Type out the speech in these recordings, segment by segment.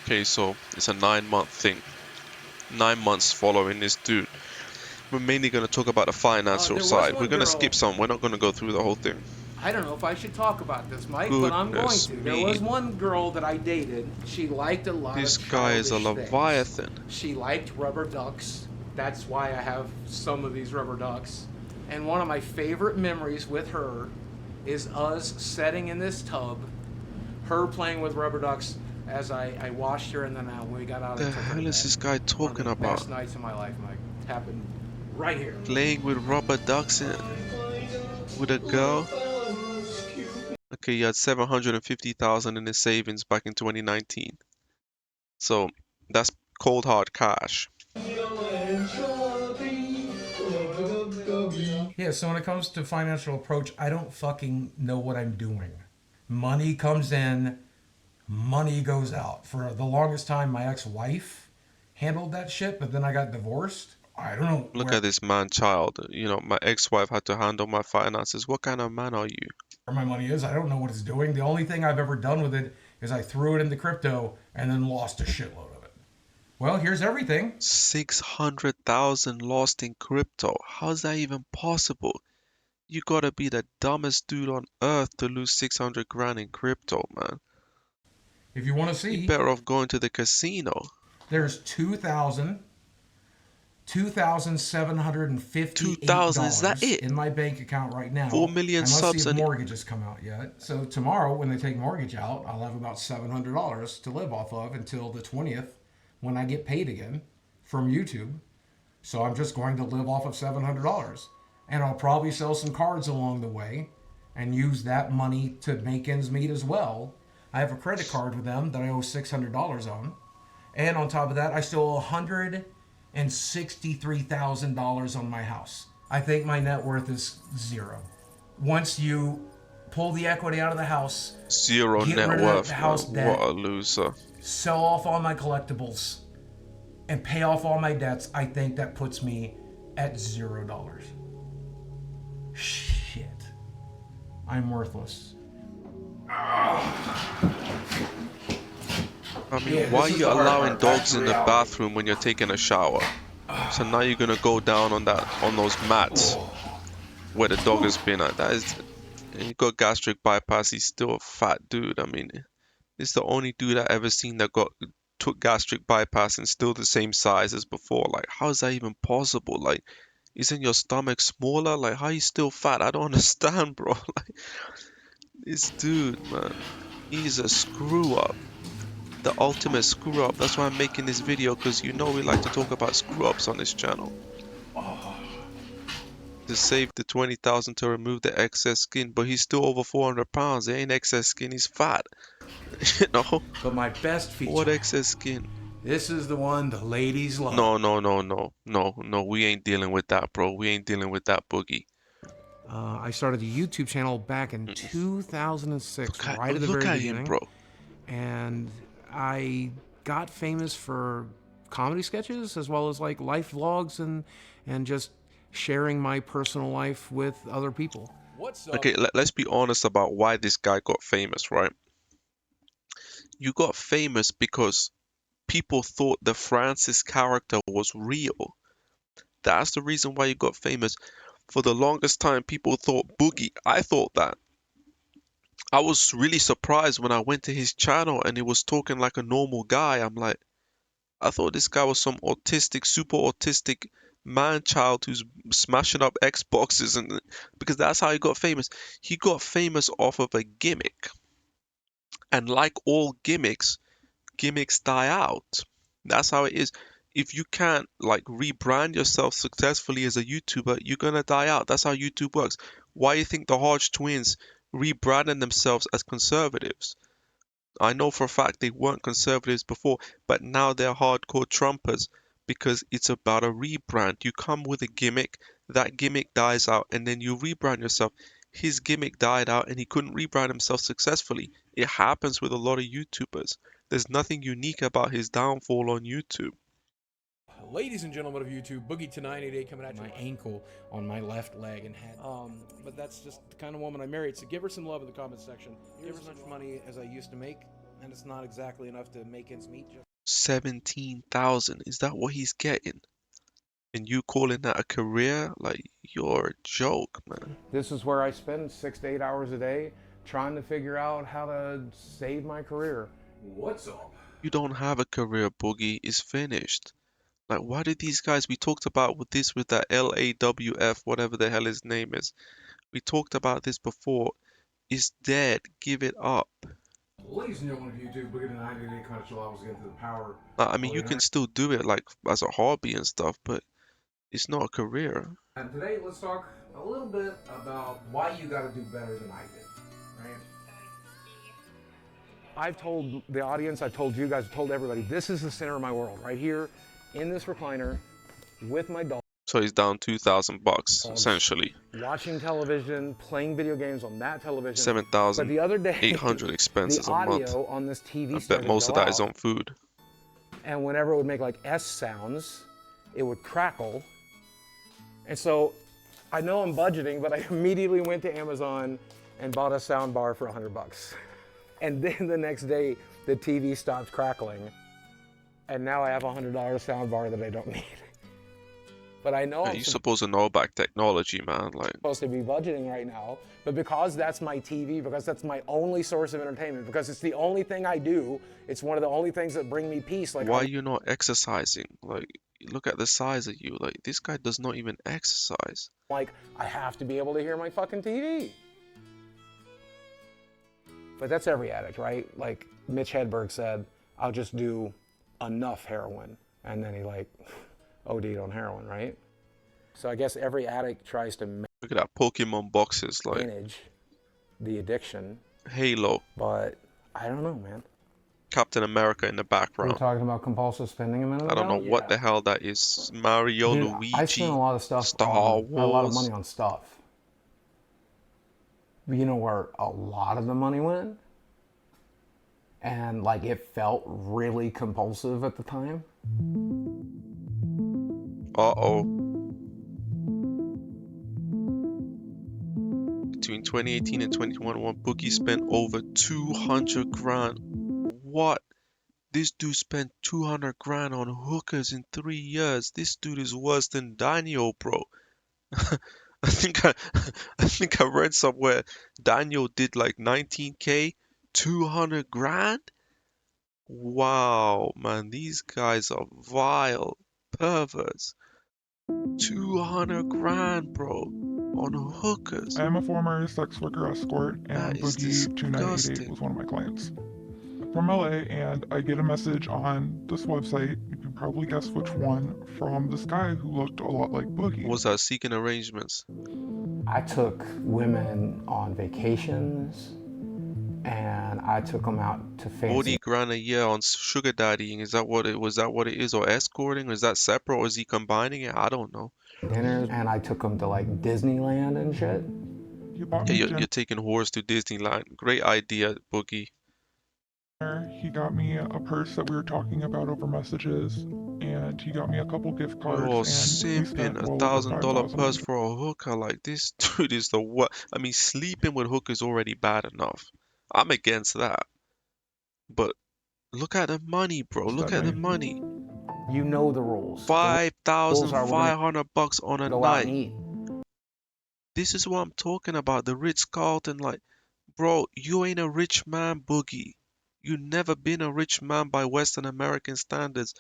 Okay, so it's a 9-month thing. 9 months following this dude. We're mainly going to talk about the financial side. We're going to skip some. We're not going to go through the whole thing. I don't know if I should talk about this, Mike, but I'm going Goodness to. There me. was one girl that I dated. She liked a lot This of guy is a childish things. leviathan. She liked rubber ducks. That's why I have some of these rubber ducks. And one of my favorite memories with her is us sitting in this tub, her playing with rubber ducks as I washed her, and then we got out The and took her to hell is bed. this guy One of talking the about? best nights of my life, Mike. Happened right here. Playing with rubber ducks with a girl? Okay, he had 750,000 in his savings back in 2019. So that's cold hard cash. Yeah, so when it comes to financial approach, I don't fucking know what I'm doing. Money comes in, money goes out. For the longest time, my ex-wife handled that shit, but then I got divorced. I don't know Look where at this man child. You know, my ex-wife had to handle my finances. What kind of man are you? my money is. I don't know what it's doing. The only thing I've ever done with it is I threw it into crypto and then lost a shitload of it. Well, here's everything. 600,000 lost in crypto. How's that even possible? You gotta be the dumbest dude on earth to lose 600 grand in crypto, man. If you want to You see, better off going to the casino. there's $2,758 2,000, is that it? in my bank account right 4 now, million and let's see subs if and mortgages come out yet. So tomorrow, when they take mortgage out, I'll have about $700 to live off of until the 20th, when I get paid again from YouTube. So I'm just going to live off of $700, and I'll probably sell some cards along the way, and use that money to make ends meet as well. I have a credit card with them that I owe $600 on. And on top of that, I still owe $163,000 on my house. I think my net worth is zero. Once you pull the equity out of the house, zero get net rid of worth, the man. house What debt, a loser. sell off all my collectibles, and pay off all my debts, I think that puts me at $0. Shit. I'm worthless. I mean, why are you allowing dogs in the bathroom when you're taking a shower? So now you're gonna go down on those mats where the dog has been at. That is, and he got gastric bypass. He's still a fat dude. I mean, it's the only dude I ever seen that took gastric bypass and still the same size as before. Like, how is that even possible? Like, isn't your stomach smaller? Like, how are you still fat? I don't understand, bro. Like, this dude, man, he's a screw up. The ultimate screw up. That's why I'm making this video, because you know we like to talk about screw ups on this channel. To save the 20,000 to remove the excess skin, but he's still over 400 pounds. There ain't excess skin, he's fat. You know? But my best What feature, excess skin? this is the one the ladies love. No, we ain't dealing with that, bro. We ain't dealing with that, Boogie. I started a YouTube channel back in 2006, right at the Look very at him, beginning. bro. And I got famous for comedy sketches as well as like life vlogs and just sharing my personal life with other people. What's up? Okay, let's be honest about why this guy got famous, right? You got famous because people thought the Francis character was real. That's the reason why you got famous. For the longest time, people thought Boogie. I thought that. I was really surprised when I went to his channel and he was talking like a normal guy. I'm like, I thought this guy was some autistic, super autistic man child who's smashing up Xboxes, and because that's how he got famous. He got famous off of a gimmick. And like all gimmicks, gimmicks die out. That's how it is. If you can't like rebrand yourself successfully as a YouTuber, you're gonna die out. That's how YouTube works. Why do you think the Hodge twins rebranded themselves as conservatives? I know for a fact they weren't conservatives before, but now they're hardcore Trumpers because it's about a rebrand. You come with a gimmick, that gimmick dies out, and then you rebrand yourself. His gimmick died out and he couldn't rebrand himself successfully. It happens with a lot of YouTubers. There's nothing unique about his downfall on YouTube. Ladies and gentlemen of YouTube, Boogie2988 coming at you. My ankle on my left leg and had. But that's just the kind of woman I married. So give her some love in the comments section. Give her as much money as I used to make, and it's not exactly enough to make ends meet. 17,000. Is that what he's getting? And you calling that a career? Like, you're a joke, man. This is where I spend 6 to 8 hours a day trying to figure out how to save my career. What's up? You don't have a career, Boogie. It's finished. Like, why did these guys, we talked about with that LAWF, whatever the hell his name is. We talked about this before. It's dead. Give it up. Ladies and gentlemen of YouTube, Boogie2988 kind of chill. I was getting to the power. I mean, you can still do it like as a hobby and stuff, but it's not a career. And today, let's talk a little bit about why you got to do better than I did, right? I've told the audience, I've told you guys, I've told everybody, this is the center of my world, right here in this recliner with my dog. So he's down $2,000 essentially. Watching television, playing video games on that television. 7,000. But the other day, 800 expenses the a month. audio on this TV I bet most of that is on food. And whenever it would make like S sounds, it would crackle. And so I know I'm budgeting, but I immediately went to Amazon and bought a sound bar for $100. And then the next day, the TV stopped crackling. And now I have a $100 sound bar that I don't need. But I know You're supposed to know about technology, man. Like, supposed to be budgeting right now. But because that's my TV, because that's my only source of entertainment, because it's the only thing I do, it's one of the only things that bring me peace. Like, why are you not exercising? Like, look at the size of you. Like, this guy does not even exercise. Like, I have to be able to hear my fucking TV. But that's every addict, right? Like Mitch Hedberg said, I'll just do enough heroin. And then he like OD'd on heroin, right? So I guess every addict tries to Look at that Pokemon boxes, like manage the addiction. Halo. But I don't know, man. Captain America in the We were background. talking about compulsive spending a minute ago. I don't know what the hell that is. Mario, Dude, Luigi, I spent a lot of stuff Star a lot of Wars. money on stuff. But you know where a lot of the money went? And like it felt really compulsive at the time. Uh-oh. Between 2018 and 2021, Boogie spent over 200 grand. What? This dude spent 200 grand on hookers in 3 years. This dude is worse than Daniel, bro. I think I read somewhere Daniel did like 19K, 200 grand. Wow, man, these guys are vile perverts. 200 grand, bro, on hookers. I am a former sex worker escort, and That is Boogie2988 disgusting. was one of my clients. From LA, and I get a message on this website, you can probably guess which one, from this guy who looked a lot like Boogie. Was that seeking arrangements? I took women on vacations and I took them out to 40 fancy grand a year on sugar daddying. Is that what it was? That what it is, or escorting? Or is that separate, or is he combining it? I don't know. dinners, and I took them to like Disneyland and shit. He bought Yeah, me you're dinner, taking whores to Disneyland. Great idea, Boogie. he got me a purse that we were talking about over messages, and he got me a couple gift cards, You're and we simping spent a well over $1,000 $5,000. purse for a hooker. Like, this dude is the what? I mean, sleeping with hookers already bad enough. I'm against that. But look at the money, bro. Look at the money. You know the rules. $5,500 on a Go out and night. eat. This is what I'm talking about. The Ritz-Carlton, like, bro, you ain't a rich man, Boogie. You never been a rich man by Western American standards.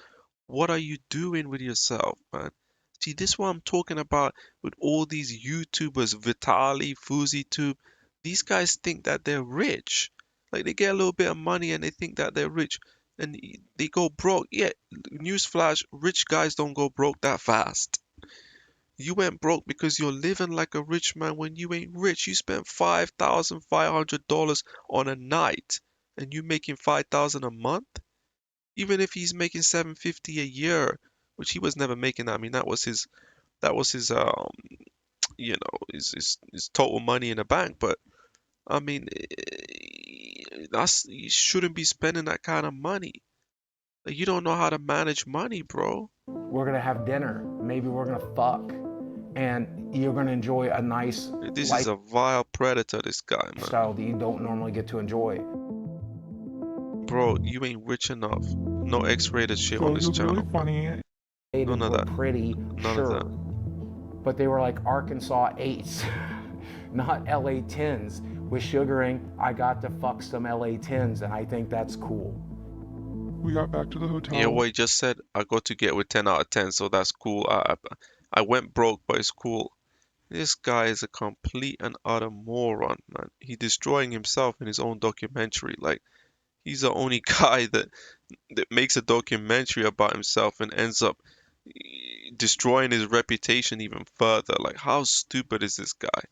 What are you doing with yourself, man? See, this is what I'm talking about with all these YouTubers, Vitali, FuziTube. These guys think that they're rich. Like, they get a little bit of money and they think that they're rich. And they go broke. Yeah, newsflash, rich guys don't go broke that fast. You went broke because you're living like a rich man when you ain't rich. You spent $5,500 on a night and you making $5,000 a month? Even if he's making $750 a year, which he was never making that. I mean, that was his his total money in the bank. But I mean, you shouldn't be spending that kind of money. Like, you don't know how to manage money, bro. We're gonna have dinner. Maybe we're gonna fuck, and you're gonna enjoy a nice This is a vile predator, this guy, man. lifestyle that you don't normally get to enjoy. Bro, you ain't rich enough. No X-rated shit So on he this was really channel. funny. None of were that. pretty, None of sure. that. But they were like Arkansas 8s, not LA 10s. With sugaring, I got to fuck some LA 10s, and I think that's cool. We got back to the hotel. Yeah, what he just said, I got to get with 10 out of 10, so that's cool. I went broke, but it's cool. This guy is a complete and utter moron, man. He's destroying himself in his own documentary. Like, he's the only guy that makes a documentary about himself and ends up destroying his reputation even further. Like, how stupid is this guy?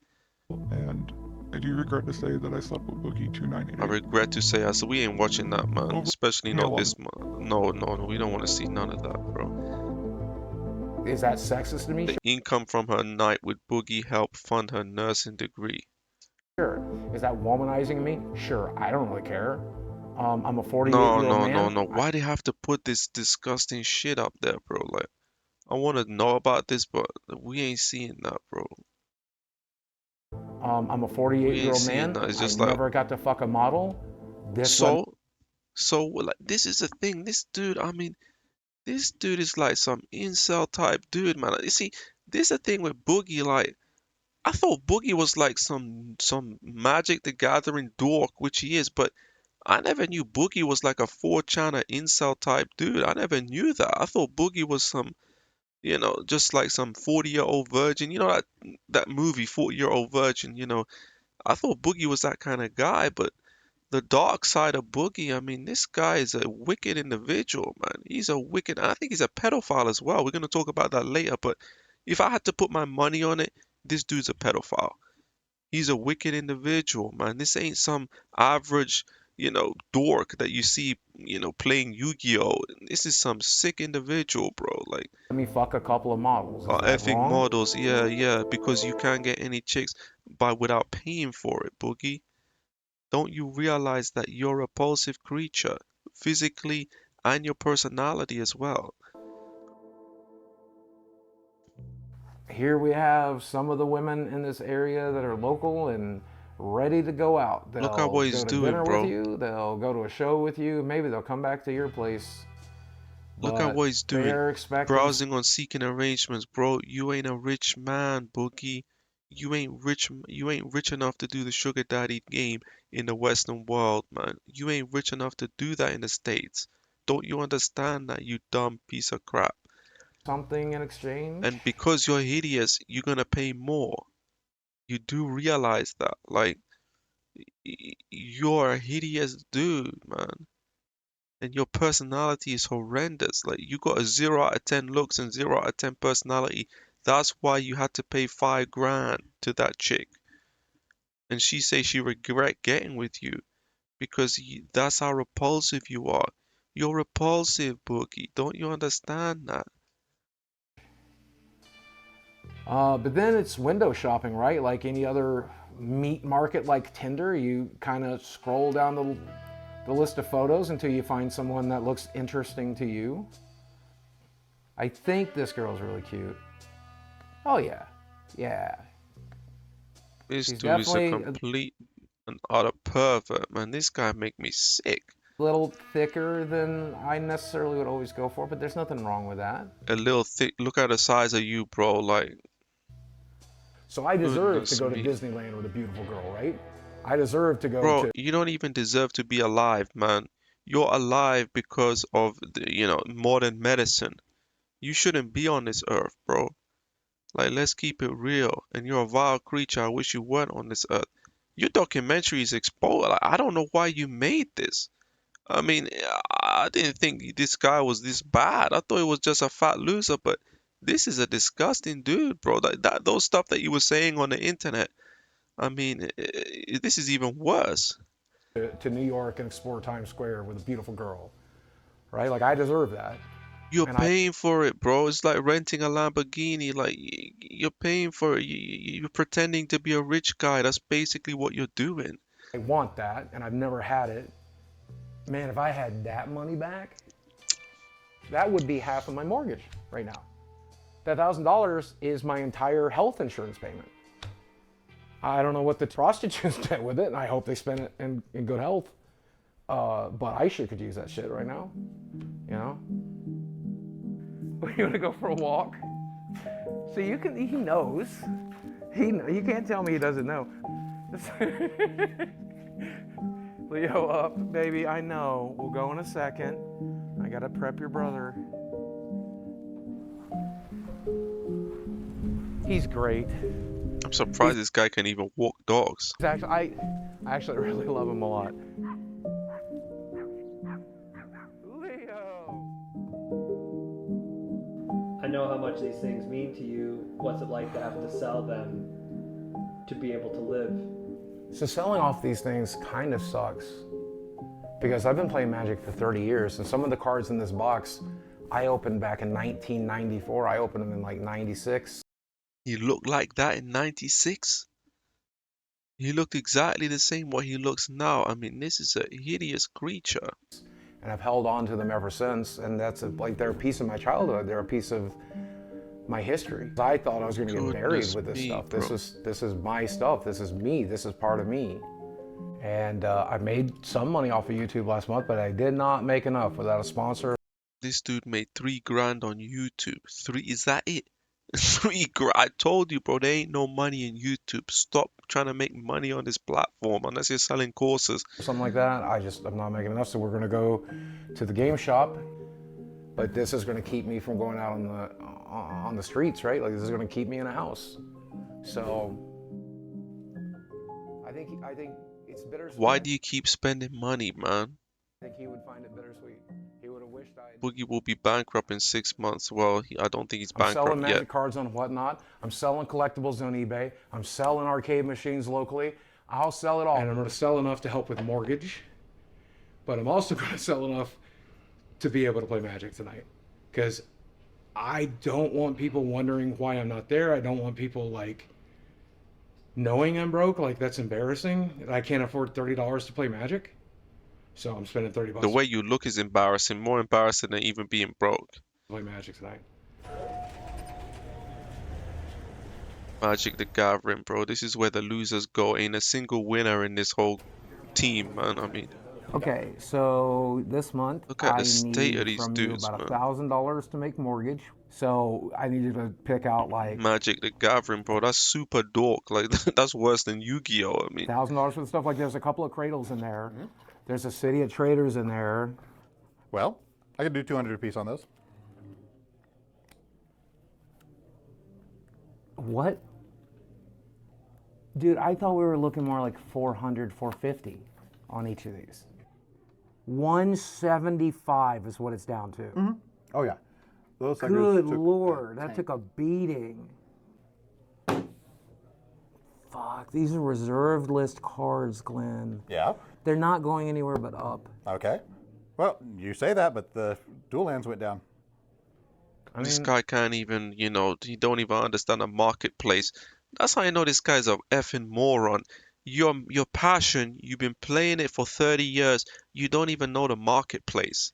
And I do regret to say that I slept with Boogie2988. I regret to say, so we ain't watching that, man. Over Especially me a not lot. this month. No, we don't want to see none of that, bro. Is that sexist to me? The income from her night with Boogie helped fund her nursing degree. Sure. Is that womanizing me? Sure. I don't really care. I'm a 48-year-old man. No. Why they have to put this disgusting shit up there, bro? Like, I want to know about this, but we ain't seeing that, bro. I'm a We ain't 48-year-old seeing man. that. It's just I like, never got to fuck a model. so like, this is the thing. This dude, I mean, this dude is like some incel type dude, man. You see, this is the thing with Boogie. Like, I thought Boogie was like some Magic the Gathering dork, which he is, but I never knew Boogie was like a 4chan incel type dude. I never knew that. I thought Boogie was some, just like some 40-year-old virgin. You know that movie, 40-year-old virgin, I thought Boogie was that kind of guy, but the dark side of Boogie, I mean, this guy is a wicked individual, man. He's a wicked, I think he's a pedophile as well. We're going to talk about that later, but if I had to put my money on it, this dude's a pedophile. He's a wicked individual, man. This ain't some average, dork that you see, playing Yu-Gi-Oh! This is some sick individual, bro. Like, Let me fuck a couple of models. Is that effing wrong? models, yeah, because you can't get any chicks without paying for it, Boogie. Don't you realize that you're a repulsive creature, physically and your personality as well? Here we have some of the women in this area that are local and ready to go out. They'll Look at what he's go to doing, dinner bro. with you. They'll go to a show with you. Maybe they'll come back to your place. Look at But what he's doing. they're expecting Browsing on seeking arrangements, bro. You ain't a rich man, Boogie. You ain't rich enough to do the sugar daddy game in the Western world, man. You ain't rich enough to do that in the States. Don't you understand that, you dumb piece of crap? something in exchange. And because you're hideous, you're gonna pay more. You do realize that. Like, you're a hideous dude, man. And your personality is horrendous. Like, you got a 0 out of 10 looks and 0 out of 10 personality. That's why you had to pay 5 grand to that chick. And she say she regret getting with you because that's how repulsive you are. You're repulsive, Boogie. Don't you understand that? But then it's window shopping, right? Like any other meat market like Tinder, you kind of scroll down the list of photos until you find someone that looks interesting to you. I think this girl's really cute. Oh yeah, yeah. This She's dude is a definitely complete and utter pervert, man. This guy make me sick. a little thicker than I necessarily would always go for, but there's nothing wrong with that. A little thick. Look at the size of you, bro. Like, So I deserve to goodness go to me. Disneyland with a beautiful girl, right? I deserve to go Bro, to. you don't even deserve to be alive, man. You're alive because of modern medicine. You shouldn't be on this earth, bro. Like, let's keep it real. And you're a vile creature. I wish you weren't on this earth. Your documentary is exposed. Like, I don't know why you made this. I mean, I didn't think this guy was this bad. I thought he was just a fat loser, but this is a disgusting dude, bro. Those stuff that you were saying on the internet. I mean, this is even worse. To New York and explore Times Square with a beautiful girl, right? Like I deserve that. You're And paying for it, bro. It's like renting a Lamborghini. Like, you're paying for it. You're pretending to be a rich guy. That's basically what you're doing. I want that, and I've never had it. Man, if I had that money back, that would be half of my mortgage right now. That $1,000 is my entire health insurance payment. I don't know what the prostitutes did with it, and I hope they spend it in good health. But I sure could use that shit right now. You know? You want to go for a walk? So he knows. You can't tell me he doesn't know. Leo, up, baby, I know. We'll go in a second. I gotta prep your brother. He's great. I'm surprised this guy can even walk dogs. I actually really love him a lot. Leo! I know how much these things mean to you. What's it like to have to sell them to be able to live? So selling off these things kind of sucks because I've been playing Magic for 30 years and some of the cards in this box I opened back in 1994. I opened them in like 96. He looked like that in 96? He looked exactly the same what he looks now. I mean, this is a hideous creature. And I've held on to them ever since, and like they're a piece of my childhood. They're a piece of my history. I thought I was going to get buried with this stuff. This is my stuff. This is me. This is part of me. And I made some money off of YouTube last month, but I did not make enough without a sponsor. This dude made $3,000 on YouTube. Is that it? $3,000. I told you, bro, there ain't no money in YouTube. Stop trying to make money on this platform unless you're selling courses. Something like that. I'm not making enough, so we're gonna go to the game shop. But this is gonna keep me from going out on the streets, right? Like this is gonna keep me in a house. So I think it's bittersweet. Why do you keep spending money, man? I think he would find it bittersweet. He would have wished I'd... Boogie will be bankrupt in 6 months. Well, I don't think he's I'm selling bankrupt Magic yet. cards on Whatnot. I'm selling collectibles on eBay. I'm selling arcade machines locally. I'll sell it all. And I'm going to sell enough to help with mortgage. But I'm also going to sell enough to be able to play Magic tonight. Because I don't want people wondering why I'm not there. I don't want people like knowing I'm broke. Like that's embarrassing. I can't afford $30 to play Magic. So I'm spending $30. The way you look is embarrassing. More embarrassing than even being broke. Play Magic tonight. Magic the Gathering, bro. This is where the losers go. Ain't a single winner in this whole team, man. I mean, Okay, so this month look at I the state of need these from you dudes, about man. $1,000 to make mortgage. So I need you to pick out like Magic the Gathering, bro. That's super dork. Like that's worse than Yu-Gi-Oh. I mean, $1,000 for the stuff. Like there's a couple of cradles in there. There's a City of Traders in there. Well, I could do 200 a piece on those. What? Dude, I thought we were looking more like 400, 450 on each of these. 175 is what it's down to. Oh yeah, those suckers Good took Lord, a that tank. took a beating. Fuck, these are reserved list cards, Glenn. Yeah. They're not going anywhere but up. Okay. Well, you say that, but the dual lands went down. this guy can't even, he don't even understand the marketplace. That's how I know this guy's a effing moron. Your passion, you've been playing it for 30 years. You don't even know the marketplace.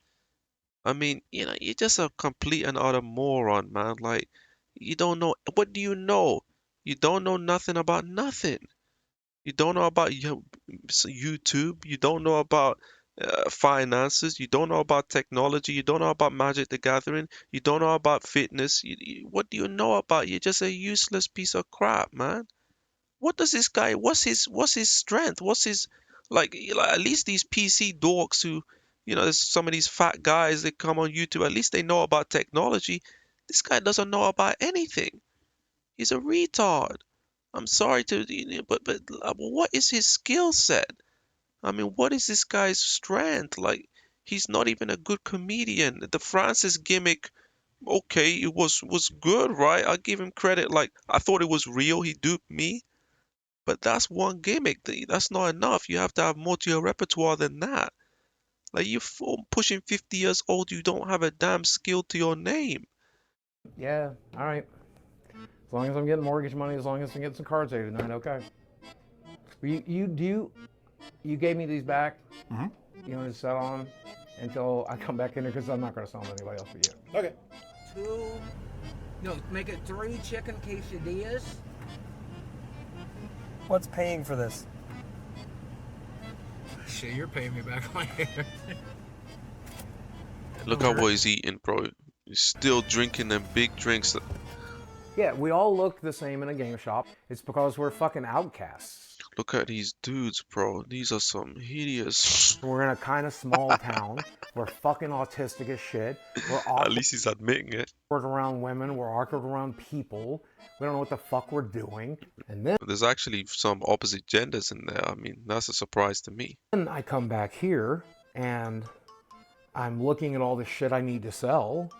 I mean, you're just a complete and utter moron, man. Like, you don't know. What do you know? You don't know nothing about nothing. You don't know about YouTube. You don't know about finances. You don't know about technology. You don't know about Magic the Gathering. You don't know about fitness. What do you know about? You're just a useless piece of crap, man. What does this guy? What's his strength? What's his like? At least these PC dorks who, there's some of these fat guys that come on YouTube. At least they know about technology. This guy doesn't know about anything. He's a retard. I'm sorry but what is his skill set? I mean, what is this guy's strength? Like, he's not even a good comedian. The Francis gimmick, okay, it was good, right? I'll give him credit. Like, I thought it was real. He duped me. But that's one gimmick. That's not enough. You have to have more to your repertoire than that. Like, you're pushing 50 years old. You don't have a damn skill to your name. Yeah, all right. As long as I'm getting mortgage money, as long as I can get some cards there tonight, okay. You gave me these back. You want to set on until I come back in here because I'm not going to sell them to anybody else but you. Okay. Make it 3 chicken quesadillas. What's paying for this? shit, you're paying me back later. Look at what he's eating, bro. He's still drinking them big drinks. Yeah, we all look the same in a game shop. It's because we're fucking outcasts. Look at these dudes, bro. These are some hideous. We're in a kind of small town. We're fucking autistic as shit. We're At awkward least he's admitting it. around women. We're awkward around people. We don't know what the fuck we're doing. And then There's actually some opposite genders in there. I mean, that's a surprise to me. I come back here and I'm looking at all the shit I need to sell.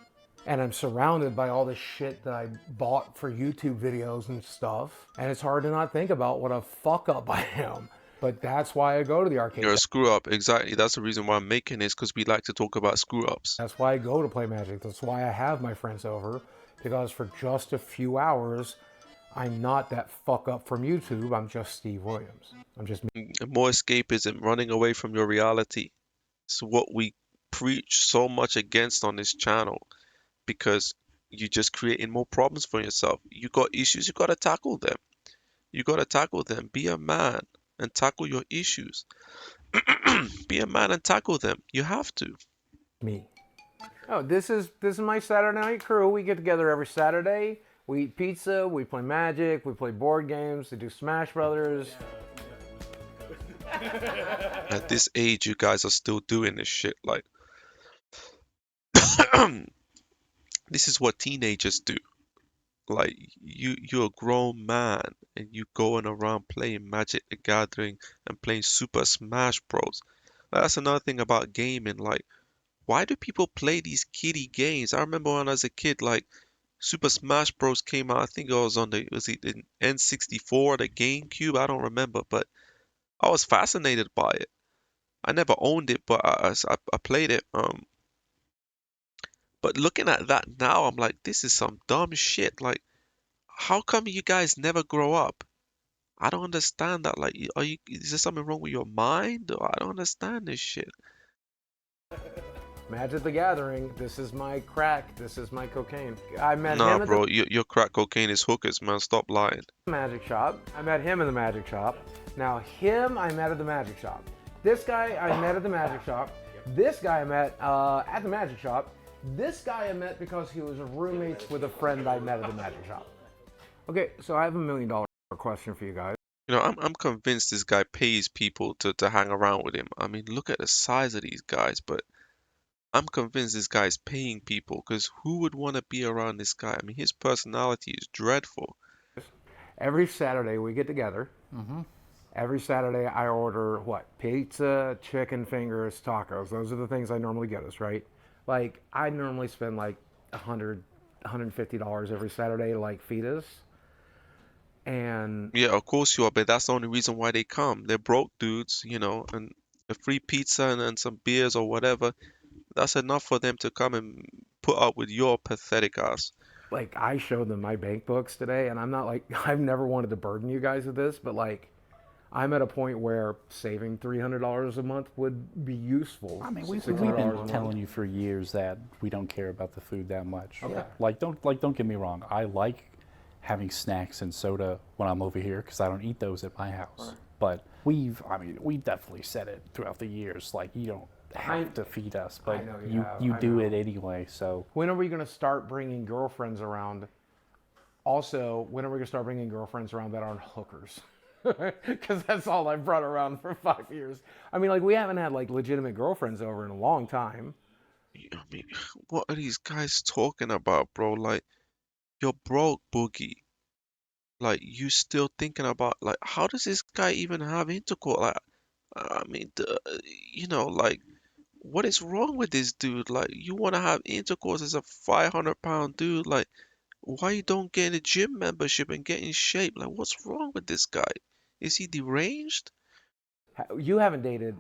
And I'm surrounded by all this shit that I bought for YouTube videos and stuff. And it's hard to not think about what a fuck up I am. But that's why I go to the arcade. You're a screw up. Exactly. That's the reason why I'm making this, because we like to talk about screw ups. That's why I go to play Magic. That's why I have my friends over. Because for just a few hours, I'm not that fuck up from YouTube. I'm just Steve Williams. I'm just me. More escapism, running away from your reality. It's what we preach so much against on this channel, because you're just creating more problems for yourself. You got issues, you got to tackle them. You got to tackle them. Be a man and tackle your issues. Be a man and tackle them. You have to. Me. Oh, this is my Saturday night crew. We get together every Saturday. We eat pizza. We play Magic. We play board games. We do Smash Brothers. At this age, you guys are still doing this shit. Like, this is what teenagers do. Like, you're a grown man and you going around playing Magic the Gathering and playing Super Smash Bros. That's another thing about gaming. Like, why do people play these kiddie games? I remember when I was a kid, like, Super Smash Bros came out. I think it was on the N64, the GameCube. I don't remember, but I was fascinated by it. I never owned it, but I played it. But looking at that now, I'm like, this is some dumb shit. Like, how come you guys never grow up? I don't understand that. Like, is there something wrong with your mind? Or I don't understand this shit. Magic the Gathering. This is my crack. This is my cocaine. I met Nah, him at bro, the your crack cocaine is hookers, man. Stop lying. Magic shop. I met him in the Magic shop. Now, him I met at the Magic shop. This guy I met at the Magic shop. This guy I met at the Magic shop. This guy I met because he was roommates with a friend I met at the Magic shop. Okay, so I have $1 million question for you guys. You know, I'm convinced this guy pays people to hang around with him. I mean, look at the size of these guys, but I'm convinced this guy's paying people, because who would want to be around this guy? I mean, his personality is dreadful. Every Saturday we get together. Every Saturday I order what? Pizza, chicken fingers, tacos. Those are the things I normally get us, right? Like, I normally spend like $100, $150 every Saturday to like feed us. And Yeah, of course you are, but that's the only reason why they come. They're broke dudes, you know, and a free pizza and some beers or whatever, that's enough for them to come and put up with your pathetic ass. like, I showed them my bank books today, and I'm not like, I've never wanted to burden you guys with this, but like, I'm at a point where saving $300 a month would be useful. I mean, we've $600 been a month. telling you for years that we don't care about the food that much. Okay. Don't get me wrong. I like having snacks and soda when I'm over here because I don't eat those at my house. Right. But we've definitely said it throughout the years. Like, you don't have to feed us, but know you I do know. it anyway. So When are we going to start bringing girlfriends around? Also, when are we going to start bringing girlfriends around that aren't hookers? Because that's all I've brought around for 5 years. I mean, like, we haven't had like legitimate girlfriends over in a long time. I mean, what are these guys talking about, bro? Like, you're broke, Boogie. Like, you still thinking about, like, how does this guy even have intercourse? Like, I mean, you know, like, what is wrong with this dude? Like, you want to have intercourse as a 500-pound dude? Like, why you don't get a gym membership and get in shape? Like, what's wrong with this guy? Is he deranged? You haven't dated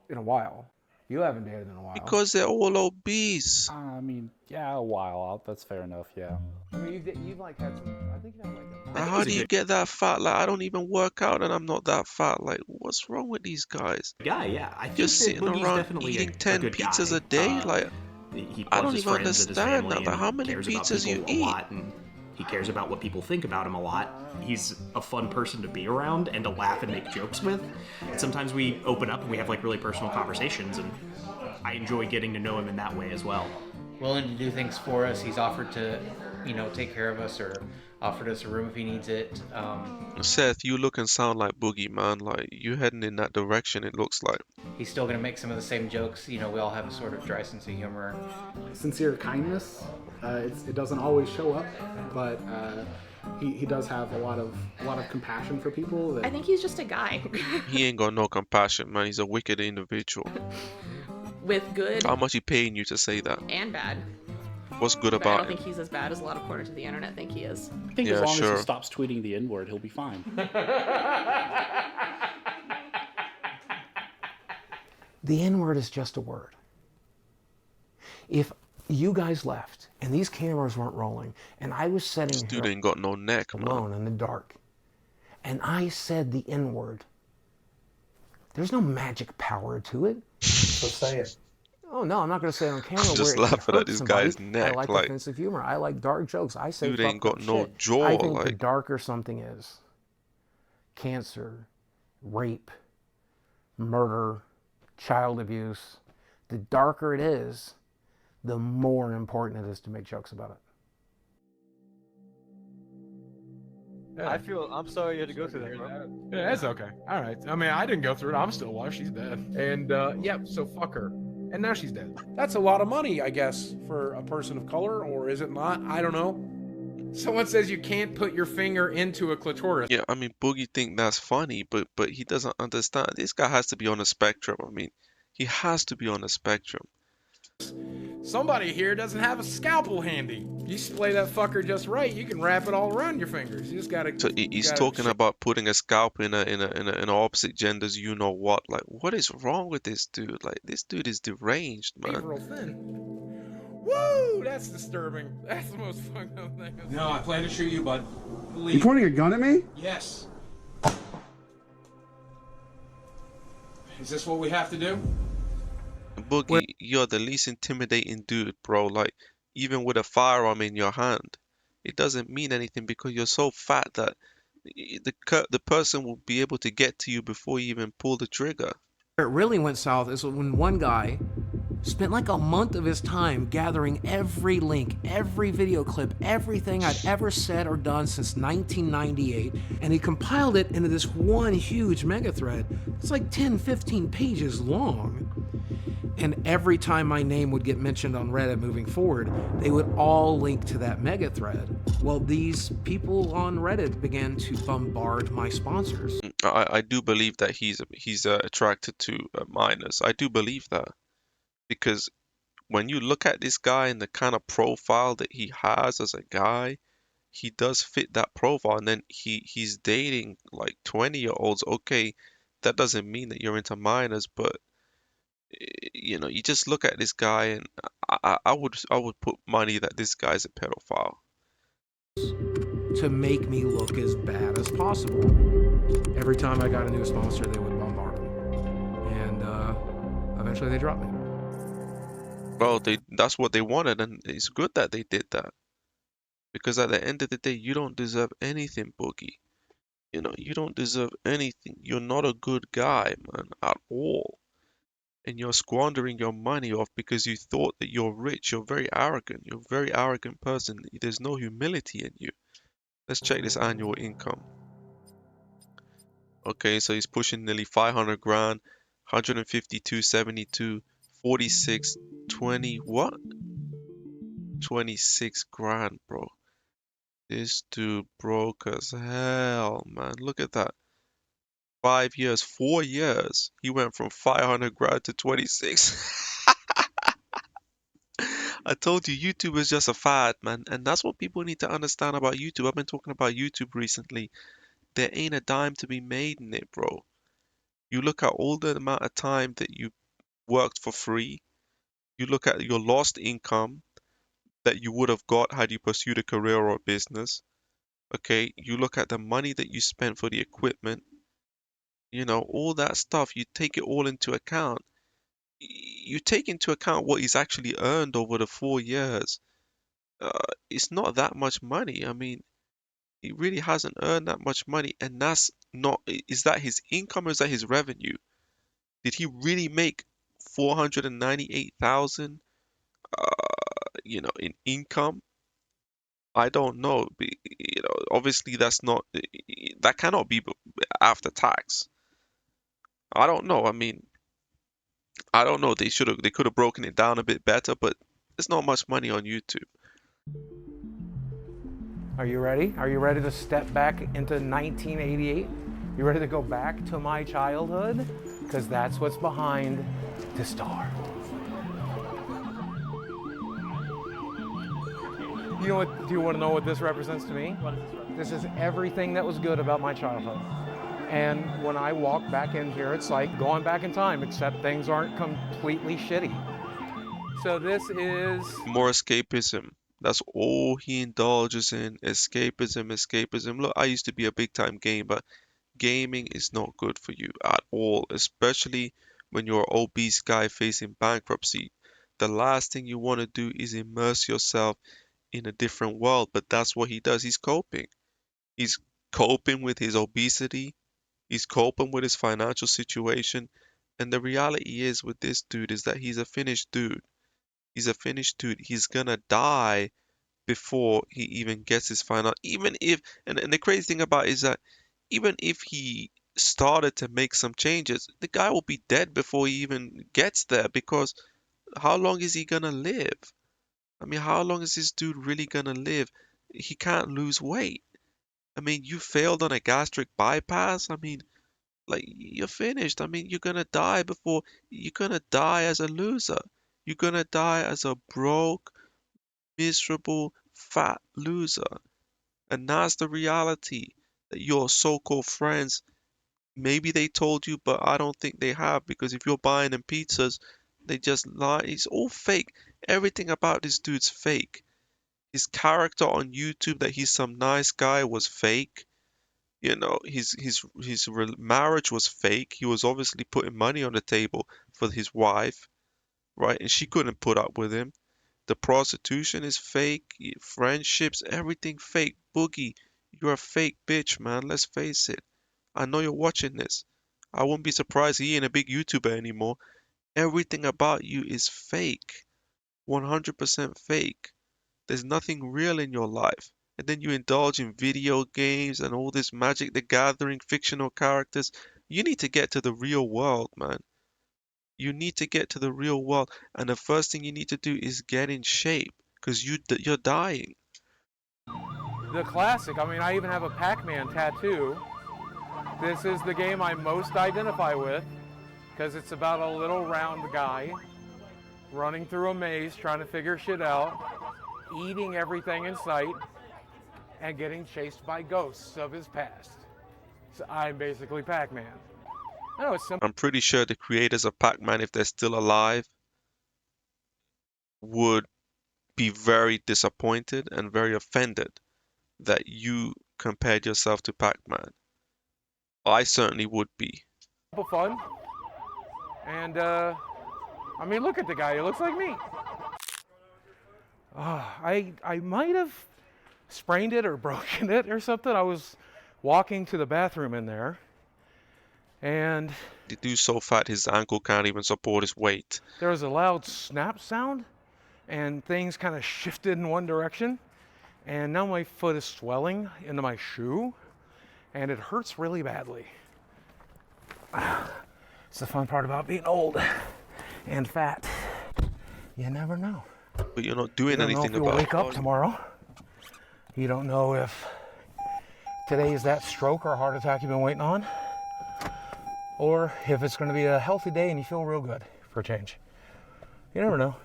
in a while. You haven't dated in a while. Because they're all obese. I mean, yeah, a while out. That's fair enough. Yeah. I mean, you've like had some. I think you've had like. Like, how do you get that fat? Like, I don't even work out and I'm not that fat. Like, what's wrong with these guys? Guy, yeah. I think Just that sitting Boogie's around definitely eating a 10 good pizzas guy. a day? Like, He I loves don't his even friends and his understand family that. Like, and how many cares about pizzas you people a eat? lot, and He cares about what people think about him a lot. He's a fun person to be around and to laugh and make jokes with. And sometimes we open up and we have like really personal conversations, and I enjoy getting to know him in that way as well. Willing to do things for us. He's offered to, take care of us, or offered us a room if he needs it. Seth, you look and sound like Boogie, man. Like, you heading in that direction, it looks like. He's still going to make some of the same jokes. We all have a sort of dry sense of humor. Sincere kindness. It doesn't always show up, but he does have a lot of compassion for people. I think he's just a guy. He ain't got no compassion, man. He's a wicked individual. With good How much he paying you to say that? and bad. What's good But I about don't him? think he's as bad as a lot of corners of the internet think he is. I think Yeah, as long sure. as he stops tweeting the N-word, he'll be fine. The N-word is just a word. If you guys left and these cameras weren't rolling and I was sitting This dude here ain't got no neck, man. alone in the dark and I said the N-word, there's no magic power to it. So say it. Oh no, I'm not going to say it on camera. I'm just where it could laughing at hurt this somebody. guy's neck, I like like- offensive humor. I like dark jokes. I say Dude ain't fucked up got no shit. jaw, I think the like- darker something is, cancer, rape, murder, child abuse, the darker it is, the more important it is to make jokes about it. I'm sorry you had to go through that, bro. Yeah, that's okay. All right. I mean, I didn't go through it. I'm still alive. She's dead. And, so fuck her. And now she's dead. That's a lot of money, I guess, for a person of color, or is it not? I don't know. Someone says you can't put your finger into a clitoris. Yeah, I mean, Boogie think that's funny, but he doesn't understand. This guy has to be on a spectrum. I mean, he has to be on a spectrum. Somebody here doesn't have a scalpel handy. You splay that fucker just right, you can wrap it all around your fingers. You just gotta. So he's talking about putting a scalp in a opposite gender's you know what. Like, what is wrong with this dude? Like, this dude is deranged, man. Real thin. Woo! That's disturbing. That's the most fucked up thing. No, I plan to shoot you, bud. You pointing a gun at me? Yes. Is this what we have to do? Boogie, you're the least intimidating dude, bro. Like, even with a firearm in your hand, it doesn't mean anything because you're so fat that the person will be able to get to you before you even pull the trigger. Where it really went south is when one guy spent like a month of his time gathering every link, every video clip, everything I'd ever said or done since 1998, and he compiled it into this one huge mega thread. It's like 10, 15 pages long. And every time my name would get mentioned on Reddit moving forward, they would all link to that mega thread. Well, these people on Reddit began to bombard my sponsors. I do believe that he's attracted to minors. I do believe that because when you look at this guy and the kind of profile that he has as a guy, he does fit that profile. And then he's dating like 20-year-olds. Okay, that doesn't mean that you're into minors, but you know, you just look at this guy, and I would put money that this guy's a pedophile. To make me look as bad as possible. Every time I got a new sponsor, they would bombard me. And eventually they dropped me. Well, that's what they wanted, and it's good that they did that. Because at the end of the day, you don't deserve anything, Boogie. You know, you don't deserve anything. You're not a good guy, man, at all. And you're squandering your money off because you thought that you're rich. You're very arrogant. You're a very arrogant person. There's no humility in you. Let's check this annual income. Okay, so he's pushing nearly 500 grand, 152, 72, 46, 20, what? 26 grand, bro. This dude broke as hell, man. Look at that. 5 years, 4 years, he went from 500 grand to 26. I told you, YouTube is just a fad, man. And that's what people need to understand about YouTube. I've been talking about YouTube recently. There ain't a dime to be made in it, bro. You look at all the amount of time that you worked for free. You look at your lost income that you would have got had you pursued a career or a business. Okay, you look at the money that you spent for the equipment. You know, all that stuff, you take it all into account. You take into account what he's actually earned over the 4 years. it's not that much money. I mean, he really hasn't earned that much money, and that's not, is that his income or is that his revenue? Did he really make 498,000, in income? I don't know. Obviously that cannot be after tax. I don't know. I mean, I don't know. They could have broken it down a bit better, but there's not much money on YouTube. Are you ready? Are you ready to step back into 1988? You ready to go back to my childhood? Because that's what's behind the star. You know what? Do you want to know what this represents to me? What does this represent? This is everything that was good about my childhood. And when I walk back in here, it's like going back in time, except things aren't completely shitty. So this is More escapism. That's all he indulges in. Escapism. Look, I used to be a big time gamer. Gaming is not good for you at all, especially when you're an obese guy facing bankruptcy. The last thing you want to do is immerse yourself in a different world, but that's what he does. He's coping. He's coping with his obesity. He's coping with his financial situation. And the reality is with this dude is that he's a finished dude. He's a finished dude. He's gonna die before he even gets his final. Even if, and the crazy thing about it is that even if he started to make some changes, the guy will be dead before he even gets there, because how long is he gonna live? I mean, how long is this dude really gonna live? He can't lose weight. I mean, you failed on a gastric bypass. I mean, like, you're finished. I mean, you're gonna die as a loser. You're gonna die as a broke, miserable, fat loser. And that's the reality that your so-called friends, maybe they told you, but I don't think they have, because if you're buying them pizzas, they just lie. It's all fake. Everything about this dude's fake. His character on YouTube that he's some nice guy was fake. His marriage was fake. He was obviously putting money on the table for his wife, right? And she couldn't put up with him. The prostitution is fake. Friendships, everything fake. Boogie, you're a fake bitch, man. Let's face it. I know you're watching this. I wouldn't be surprised he ain't a big YouTuber anymore. Everything about you is fake. 100% fake. There's nothing real in your life. And then you indulge in video games and all this Magic the Gathering, fictional characters. You need to get to the real world, man. You need to get to the real world. And the first thing you need to do is get in shape, because you're dying. the classic. I mean, I even have a Pac-Man tattoo. This is the game I most identify with because it's about a little round guy running through a maze trying to figure shit out, eating everything in sight, and getting chased by ghosts of his past. So I'm basically Pac-Man. No, it's simple. I'm pretty sure the creators of Pac-Man, if they're still alive, would be very disappointed and very offended that you compared yourself to Pac-Man. I certainly would be. Fun. And, I mean, look at the guy. He looks like me. I might have sprained it or broken it or something. I was walking to the bathroom in there, and The dude's so fat his ankle can't even support his weight. there was a loud snap sound, and things kind of shifted in one direction, and now my foot is swelling into my shoe, and it hurts really badly. It's the fun part about being old and fat. You never know. But you're not doing You don't know anything if you'll about wake up it. tomorrow. You don't know if today is that stroke or heart attack you've been waiting on, or if it's going to be a healthy day and you feel real good for a change. You never know.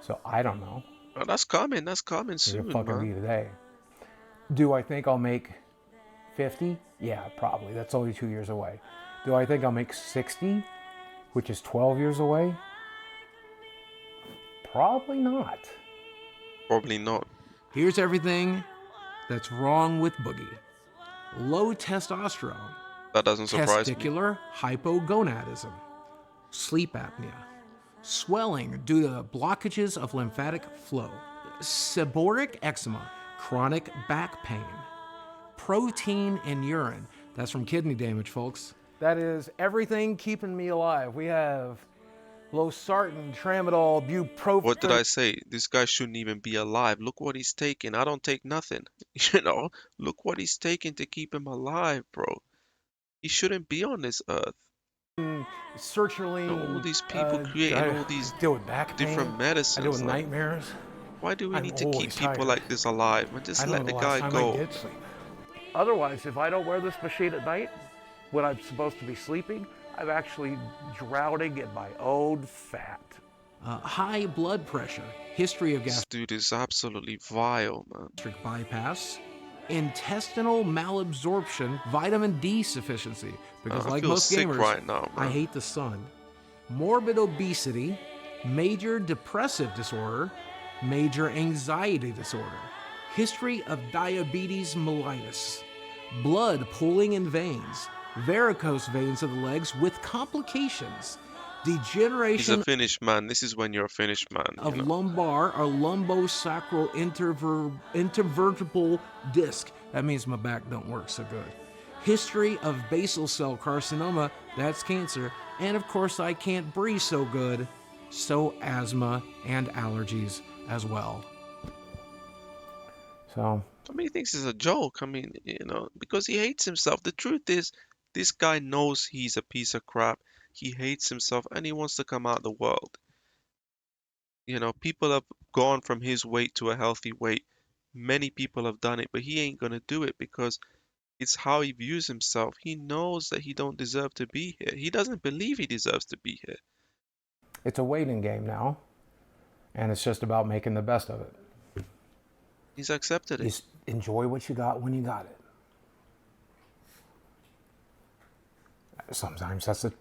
So I don't know. Oh, that's coming. That's coming soon, It'll fucking man. be today. Do I think I'll make 50? Yeah, probably. That's only 2 years away. Do I think I'll make 60, which is 12 years away? Probably not. Probably not. Here's everything that's wrong with Boogie. Low testosterone. That doesn't surprise me. Testicular hypogonadism, sleep apnea, swelling due to blockages of lymphatic flow, seborrheic eczema, chronic back pain, protein in urine. That's from kidney damage, folks. That is everything keeping me alive. We have losartan, tramadol, bupropion. What did I say? This guy shouldn't even be alive. Look what he's taking. I don't take nothing. You know, look what he's taking to keep him alive, bro. He shouldn't be on this earth. Sertraline. All these people creating all these different medicines. I deal with like, nightmares. why do we I'm need to keep always people tired. like this alive? Man, just I let know the last guy time I go. did sleep. Otherwise, if I don't wear this machine at night, when I'm supposed to be sleeping, I'm actually drowning in my own fat. High blood pressure, history of This dude is absolutely vile, man. gastric bypass, intestinal malabsorption, vitamin D sufficiency, because I like feel most sick gamers, right now, I man. hate the sun. Morbid obesity, major depressive disorder, major anxiety disorder, history of diabetes mellitus, blood pooling in veins, varicose veins of the legs with complications, He's degeneration a finished man. This is when you're a finished man. of You know? lumbar or lumbosacral intervertebral disc. That means my back don't work so good. History of basal cell carcinoma, that's cancer. And of course, I can't breathe so good, so asthma and allergies as well. So, I mean, he thinks it's a joke. I mean, you know, because he hates himself. The truth is, this guy knows he's a piece of crap. He hates himself and he wants to come out the world. You know, people have gone from his weight to a healthy weight. Many people have done it, but he ain't gonna do it because it's how he views himself. He knows that he don't deserve to be here. He doesn't believe he deserves to be here. it's a waiting game now, and it's just about making the best of it. He's accepted it. Just enjoy what you got when you got it. Sometimes that's a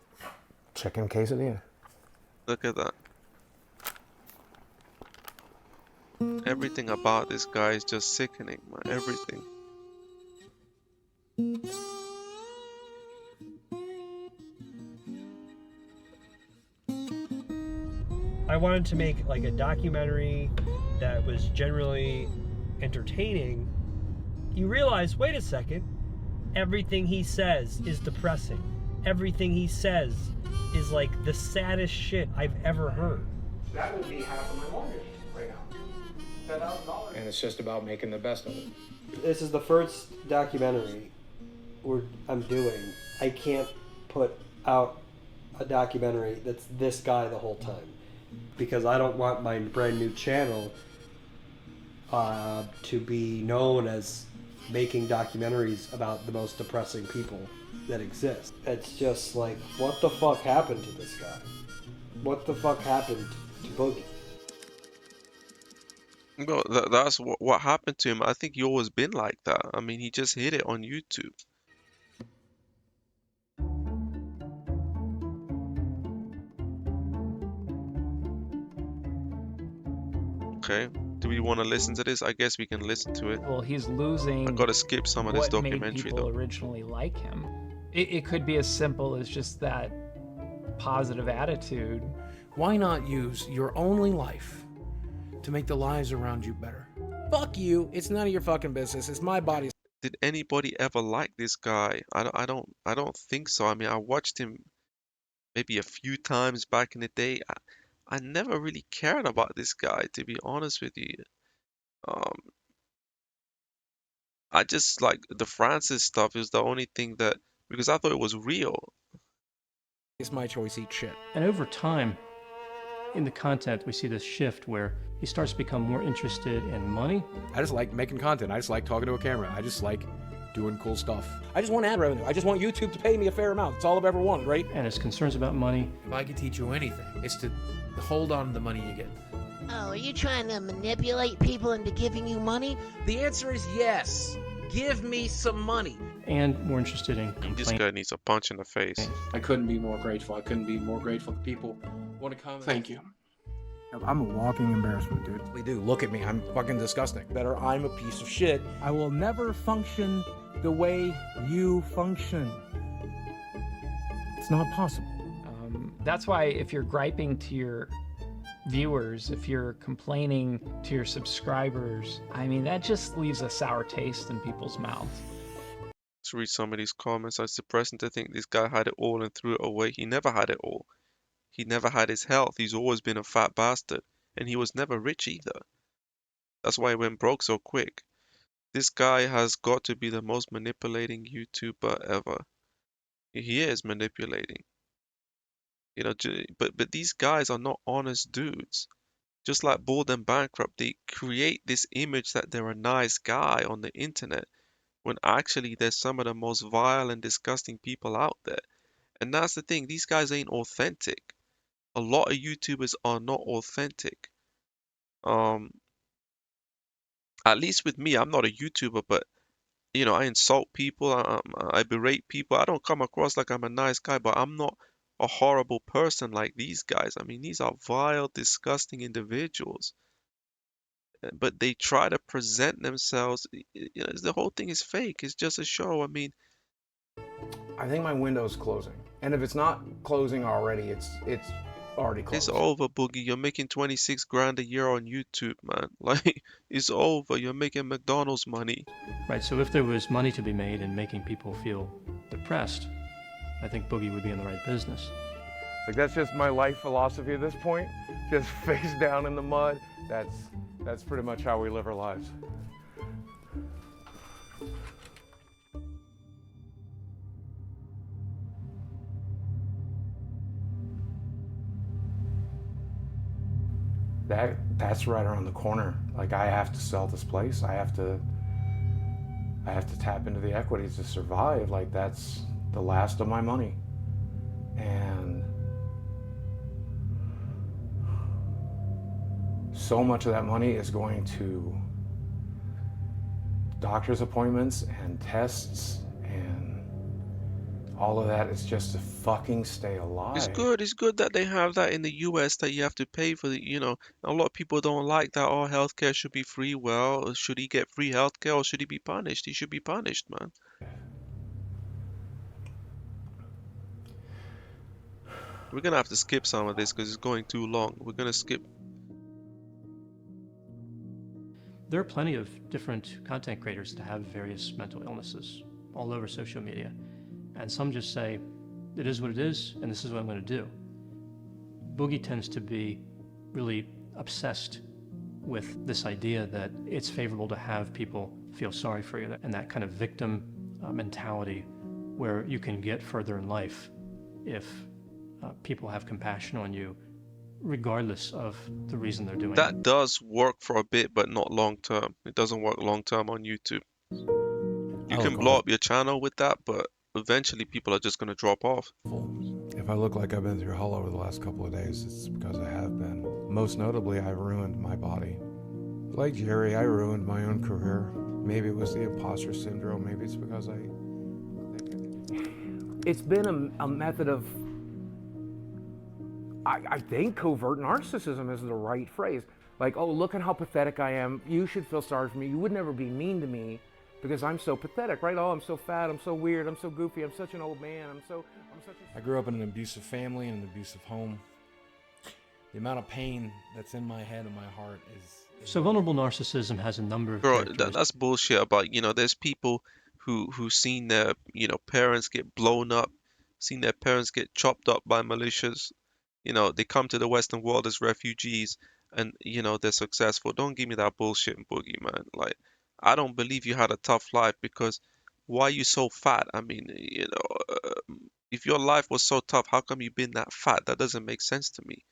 chicken quesadilla. Look at that. Everything about this guy is just sickening, man. Everything. I wanted to make like a documentary that was generally entertaining. You realize, wait a second, everything he says is depressing. Everything he says is like the saddest shit I've ever heard. That would be half of my mortgage right now. $10,000. And it's just about making the best of it. This is the first documentary I'm doing. I can't put out a documentary that's this guy the whole time because I don't want my brand new channel to be known as making documentaries about the most depressing people that exist. It's just like, what the fuck happened to this guy? What the fuck happened to Boogie? No, that's what happened to him. I think he always been like that. I mean, he just hit it on YouTube. Okay, do we want to listen to this? I guess we can listen to it. Well, he's losing. I gotta skip some of this what made documentary people though. originally like him. It could be as simple as just that positive attitude. Why not use your only life to make the lives around you better? Fuck you. It's none of your fucking business. It's my body. Did anybody ever like this guy? I don't think so. I mean, I watched him maybe a few times back in the day. I never really cared about this guy, to be honest with you. I just like the Francis stuff is the only thing that, because I thought it was real. It's my choice, eat shit. And over time, in the content, we see this shift where he starts to become more interested in money. I just like making content. I just like talking to a camera. I just like doing cool stuff. I just want ad revenue. I just want YouTube to pay me a fair amount. It's all I've ever wanted, right? And his concerns about money. If I could teach you anything, it's to hold on to the money you get. Oh, are you trying to manipulate people into giving you money? The answer is yes. Give me some money. And more interested in This guy needs a punch in the face. I couldn't be more grateful. I couldn't be more grateful to people want to come. Thank you. I'm a walking embarrassment, dude. We do. Look at me. I'm fucking disgusting. Better, I'm a piece of shit. I will never function the way you function. It's not possible. That's why if you're griping to your viewers, if you're complaining to your subscribers, I mean, that just leaves a sour taste in people's mouths. Let's read some of these comments. It's depressing to think this guy had it all and threw it away. He never had it all. He never had his health. He's always been a fat bastard. And he was never rich either. That's why he went broke so quick. This guy has got to be the most manipulating YouTuber ever. He is manipulating. You know, but these guys are not honest dudes. Just like Bald and Bankrupt, they create this image that they're a nice guy on the internet, when actually they're some of the most vile and disgusting people out there. And that's the thing, these guys ain't authentic. A lot of YouTubers are not authentic. At least with me, I'm not a YouTuber, but you know, I insult people, I berate people. I don't come across like I'm a nice guy, but I'm not a horrible person like these guys. I mean, these are vile, disgusting individuals. But they try to present themselves. You know, the whole thing is fake. It's just a show. I mean, I think my window's closing, and if it's not closing already, it's already closed. it's over, Boogie. You're making 26 grand a year on YouTube, man. Like, it's over. You're making McDonald's money. Right, so if there was money to be made in making people feel depressed, I think Boogie would be in the right business. Like, that's just my life philosophy at this point. Just face down in the mud. That's pretty much how we live our lives. That's right around the corner. Like, I have to sell this place. I have to tap into the equities to survive. Like, that's the last of my money. And so much of that money is going to doctor's appointments and tests, and all of that is just to fucking stay alive. It's good that they have that in the US, that you have to pay for the, you know, a lot of people don't like that. Oh, healthcare should be free. Well, should he get free healthcare or should he be punished? He should be punished, man. We're gonna have to skip some of this because it's going too long. We're gonna skip. There are plenty of different content creators that have various mental illnesses all over social media. And some just say, it is what it is, and this is what I'm going to do. Boogie tends to be really obsessed with this idea that it's favorable to have people feel sorry for you, and that kind of victim mentality where you can get further in life if people have compassion on you, regardless of the reason they're doing it. That does work for a bit, but not long term. It doesn't work long term on YouTube. You can blow up your channel with that, but eventually people are just going to drop off. If I look like I've been through hell over the last couple of days, it's because I have been. Most notably, I ruined my body. Like Jerry, I ruined my own career. Maybe it was the imposter syndrome. Maybe it's because It's been a method of, I think covert narcissism is the right phrase. Like, oh, look at how pathetic I am. You should feel sorry for me. You would never be mean to me because I'm so pathetic, right? Oh, I'm so fat. I'm so weird. I'm so goofy. I'm such an old man. I'm such a... I grew up in an abusive family and an abusive home. The amount of pain that's in my head and my heart is... So vulnerable narcissism has a number of characteristics. That's bullshit about, you know, there's people who seen their, you know, parents get blown up, seen their parents get chopped up by militias. You know, they come to the Western world as refugees and, you know, they're successful. Don't give me that bullshit, Boogie, man. Like, I don't believe you had a tough life because why are you so fat? I mean, you know, if your life was so tough, how come you've been that fat? That doesn't make sense to me.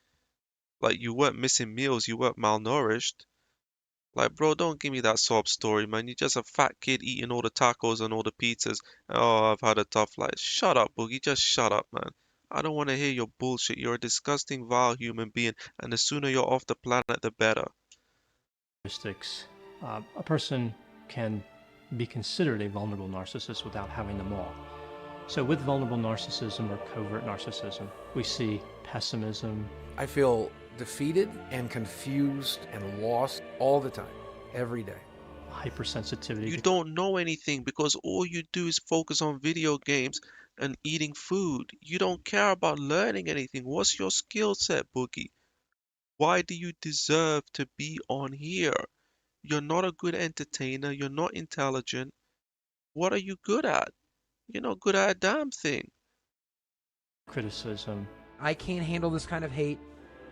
Like, you weren't missing meals, you weren't malnourished. Like, bro, don't give me that sob story, man. You're just a fat kid eating all the tacos and all the pizzas. Oh, I've had a tough life. Shut up, Boogie. Just shut up, man. I don't want to hear your bullshit. You're a disgusting, vile human being, and the sooner you're off the planet, the better. A person can be considered a vulnerable narcissist without having them all. So with vulnerable narcissism or covert narcissism, we see pessimism. I feel defeated and confused and lost all the time, every day. Hypersensitivity. You don't know anything because all you do is focus on video games. and eating food. You don't care about learning anything. What's your skill set, Boogie? Why do you deserve to be on here? You're not a good entertainer. You're not intelligent. What are you good at? You're not good at a damn thing. Criticism. I can't handle this kind of hate.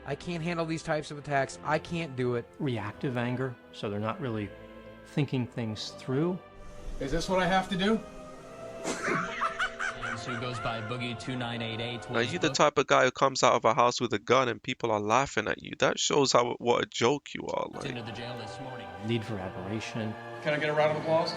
I can't handle these types of attacks. I can't do it. Reactive anger, so they're not really thinking things through. Is this what I have to do? Who goes by Boogie2988. Now, you the type of guy who comes out of a house with a gun and people are laughing at you. That shows what a joke you are. Like. Into the jail this morning. Need for admiration. Can I get a round of applause?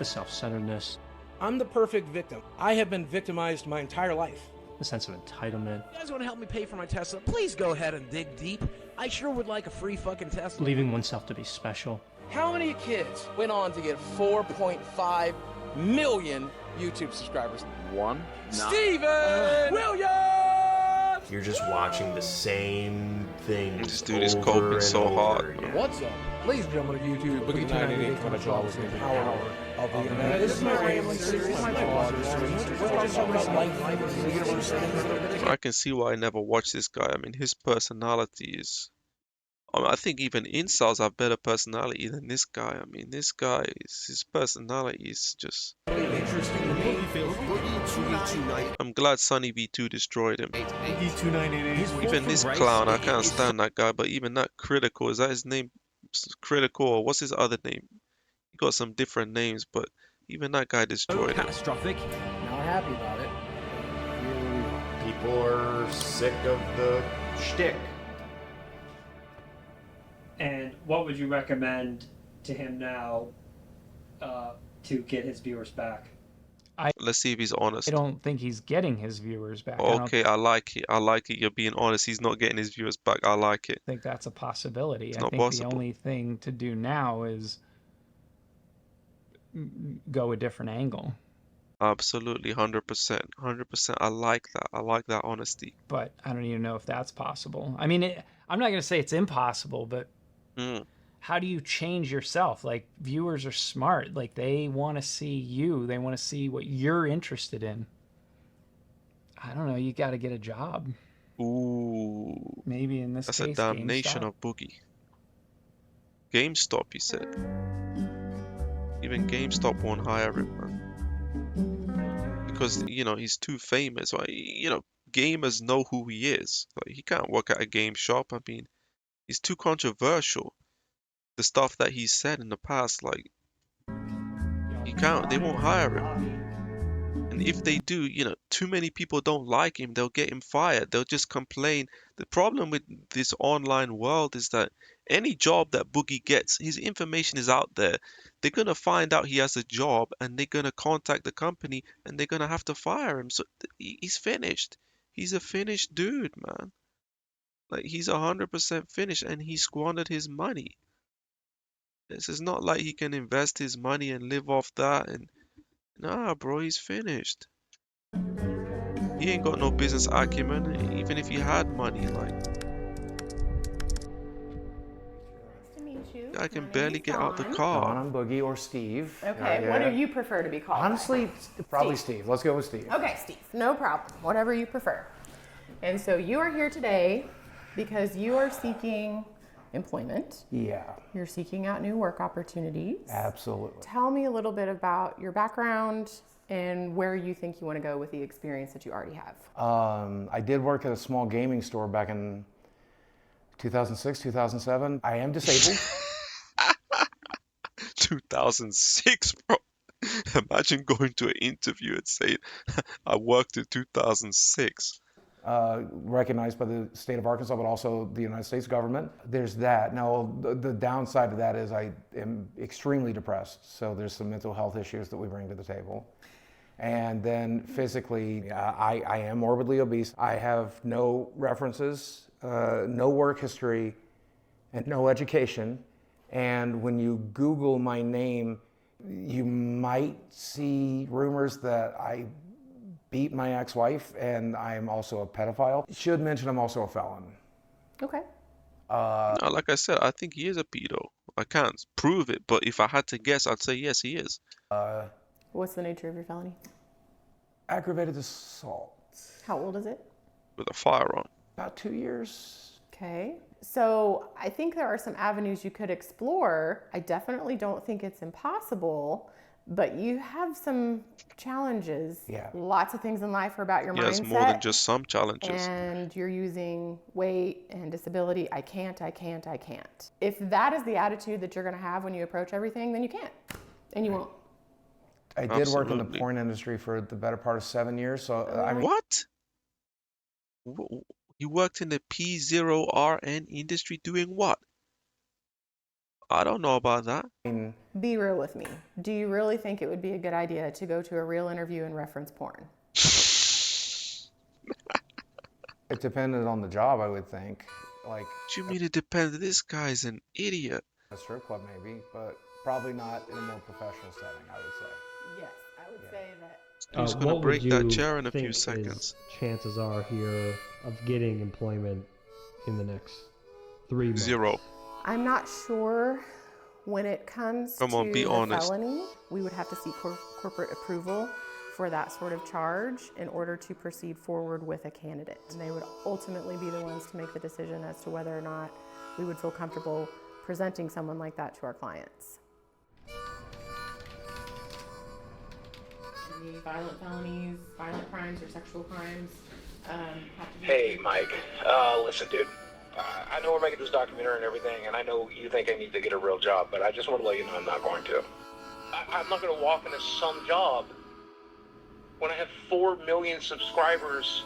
The self-centeredness. I'm the perfect victim. I have been victimized my entire life. The sense of entitlement. You guys want to help me pay for my Tesla? Please go ahead and dig deep. I sure would like a free fucking Tesla. Believing oneself to be special. How many kids went on to get 4.5 million YouTube subscribers? One. Steven Williams! You're just watching the same thing. This dude is coping so hard. What's up? Ladies and gentlemen of YouTube, Boogie2988 coming to you with the power of the internet. This is my rambling series, my vlog. We're just talking about life, the universe. I can see why I never watched this guy. I mean, his personality is... I think even incels have better personality than this guy. I mean, this guy, his personality is just... I'm glad Sunny V2 destroyed him. Even this clown, I can't stand that guy, but even that Critical, is that his name? Critical, or what's his other name? He got some different names, but even that guy destroyed him. Catastrophic. Not happy about it. People are sick of the shtick. And what would you recommend to him now to get his viewers back? Let's see if he's honest. I don't think he's getting his viewers back. Okay, I like it. I like it. You're being honest. He's not getting his viewers back. I like it. I think that's a possibility. It's I not think possible. the only thing to do now is go a different angle. Absolutely, 100%. 100%. I like that. I like that honesty. But I don't even know if that's possible. I mean, I'm not going to say it's impossible, but how do you change yourself? Like, viewers are smart. Like, they want to see you. They want to see what you're interested in. I don't know. You got to get a job. Ooh. Maybe in this That's case, a damnation GameStop. of Boogie. GameStop, he said. Even GameStop won't hire him, man. Because, you know, he's too famous. Right? You know, gamers know who he is. Like, he can't work at a game shop. I mean, he's too controversial. The stuff that he said in the past, like, they won't hire him. And if they do, you know, too many people don't like him, they'll get him fired. They'll just complain. The problem with this online world is that any job that Boogie gets, his information is out there. They're going to find out he has a job and they're going to contact the company and they're going to have to fire him. So he's finished. He's a finished dude, man. Like, he's 100% finished and he squandered his money. This is not like he can invest his money and live off that. And nah, bro, he's finished. He ain't got no business acumen, even if he had money. Like, I can barely get out the car. Don, I'm Boogie or Steve. Okay, what do you prefer to be called? Honestly, probably Steve. Let's go with Steve. Okay, Steve, no problem. Whatever you prefer. And so you are here today because you are seeking employment. Yeah. You're seeking out new work opportunities. Absolutely. Tell me a little bit about your background and where you think you want to go with the experience that you already have. I did work at a small gaming store back in 2006, 2007. I am disabled. 2006, bro. Imagine going to an interview and saying, I worked in 2006. Recognized by the state of Arkansas, but also the United States government. There's that. Now, the downside of that is I am extremely depressed. So there's some mental health issues that we bring to the table. And then physically, I am morbidly obese. I have no references, no work history, and no education. And when you Google my name, you might see rumors that I beat my ex-wife, and I'm also a pedophile. Should mention I'm also a felon. Okay. No, like I said, I think he is a pedo. I can't prove it, but if I had to guess, I'd say yes, he is. What's the nature of your felony? Aggravated assault. How old is it? With a firearm. About 2 years. Okay. So I think there are some avenues you could explore. I definitely don't think it's impossible, but you have some challenges. Yeah. Lots of things in life are about your Yeah, mindset. it's more than just some challenges. And you're using weight and disability. I can't. If that is the attitude that you're going to have when you approach everything, then you can't. And you won't. I did work in the Absolutely. porn industry for the better part of 7 years, so I mean, What? You worked in the P0RN industry doing what? I don't know about that. Be real with me. Do you really think it would be a good idea to go to a real interview and reference porn? it depended on the job, I would think. Like, What you mean it depends? This guy's an idiot. a strip club maybe, but probably not in a more professional setting, I would say. Yes, I would say that. Who's gonna What break would that you chair in a few think seconds? is chances are here of getting employment in the next 3 months? 0. I'm not sure when it comes Come to on, be the honest. felony. We would have to seek corporate approval for that sort of charge in order to proceed forward with a candidate. And they would ultimately be the ones to make the decision as to whether or not we would feel comfortable presenting someone like that to our clients. Any violent felonies, violent crimes, or sexual crimes have to be... Hey, Mike. Listen, dude. I know we're making this documentary and everything, and I know you think I need to get a real job, but I just want to let you know I'm not going to. I'm not going to walk into some job when I have 4 million subscribers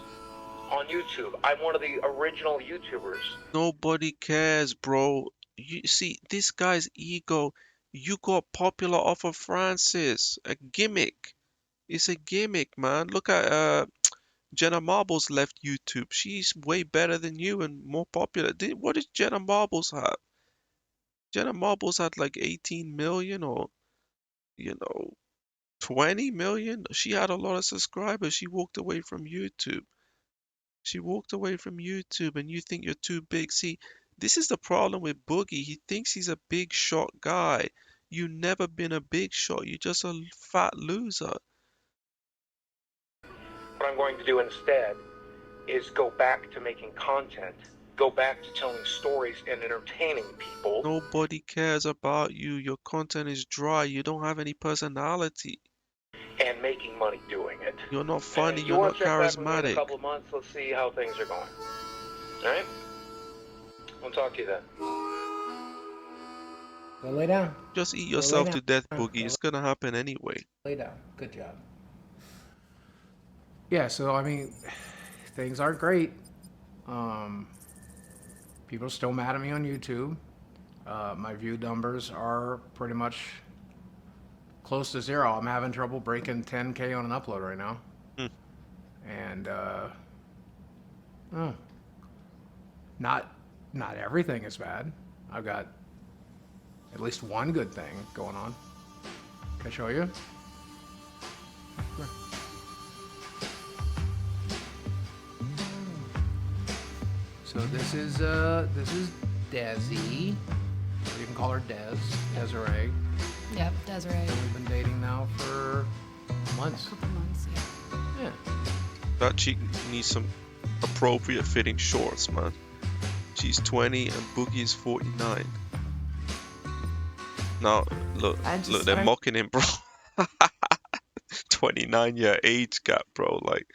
on YouTube. I'm one of the original YouTubers. Nobody cares, bro. You see, this guy's ego. You got popular off of Francis. A gimmick. It's a gimmick, man. Look at Jenna Marbles left YouTube. She's way better than you and more popular. What did Jenna Marbles have? Jenna Marbles had like 18 million or, 20 million. She had a lot of subscribers. She walked away from YouTube. And you think you're too big. See, this is the problem with Boogie. He thinks he's a big shot guy. You never been a big shot. You're just a fat loser. What I'm going to do instead is go back to making content, go back to telling stories and entertaining people. Nobody cares about you. Your content is dry. You don't have any personality. And making money doing it. You're not funny. You You're want not to check back with me in a charismatic. couple of months? Let's see how things are going. All right? I'll talk to you then. Go lay down. Just eat Go yourself lay to down. death, Boogie. It's gonna happen anyway. Lay down. Good job. Yeah, so I mean, things aren't great. People are still mad at me on YouTube. My view numbers are pretty much close to 0. I'm having trouble breaking 10K on an upload right now. And not everything is bad. I've got at least one good thing going on. Can I show you? Sure. So this is Desi. Or you can call her Desiree. Yep, Desiree. And we've been dating now for months. A couple months, yeah. Yeah. That chick needs some appropriate fitting shorts, man. She's 20 and Boogie is 49. Now, look, they're mocking him, bro. 29-year age gap, bro. Like,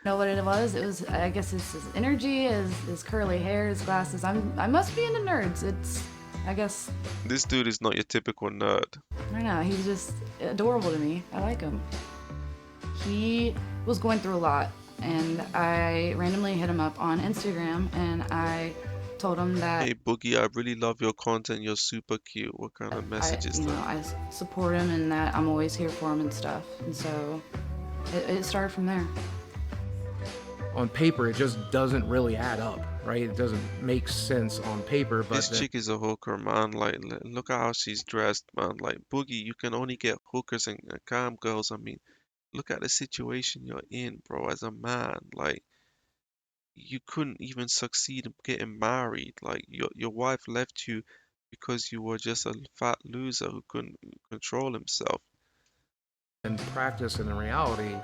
Know what it was? It was, I guess, his energy, his curly hair, his glasses. I must be into nerds. It's, I guess, this dude is not your typical nerd. I don't know. He's just adorable to me. I like him. He was going through a lot, and I randomly hit him up on Instagram, and I told him that Hey, Boogie, I really love your content. You're super cute. What kind of message is that? I support him and that I'm always here for him and stuff. And so it started from there. On paper, it just doesn't really add up, right? It doesn't make sense on paper, but This chick is a hooker, man. Like, look at how she's dressed, man. Like, Boogie, you can only get hookers and cam girls. I mean, look at the situation you're in, bro, as a man. Like, you couldn't even succeed in getting married. Like, your wife left you because you were just a fat loser who couldn't control himself. in practice and in reality,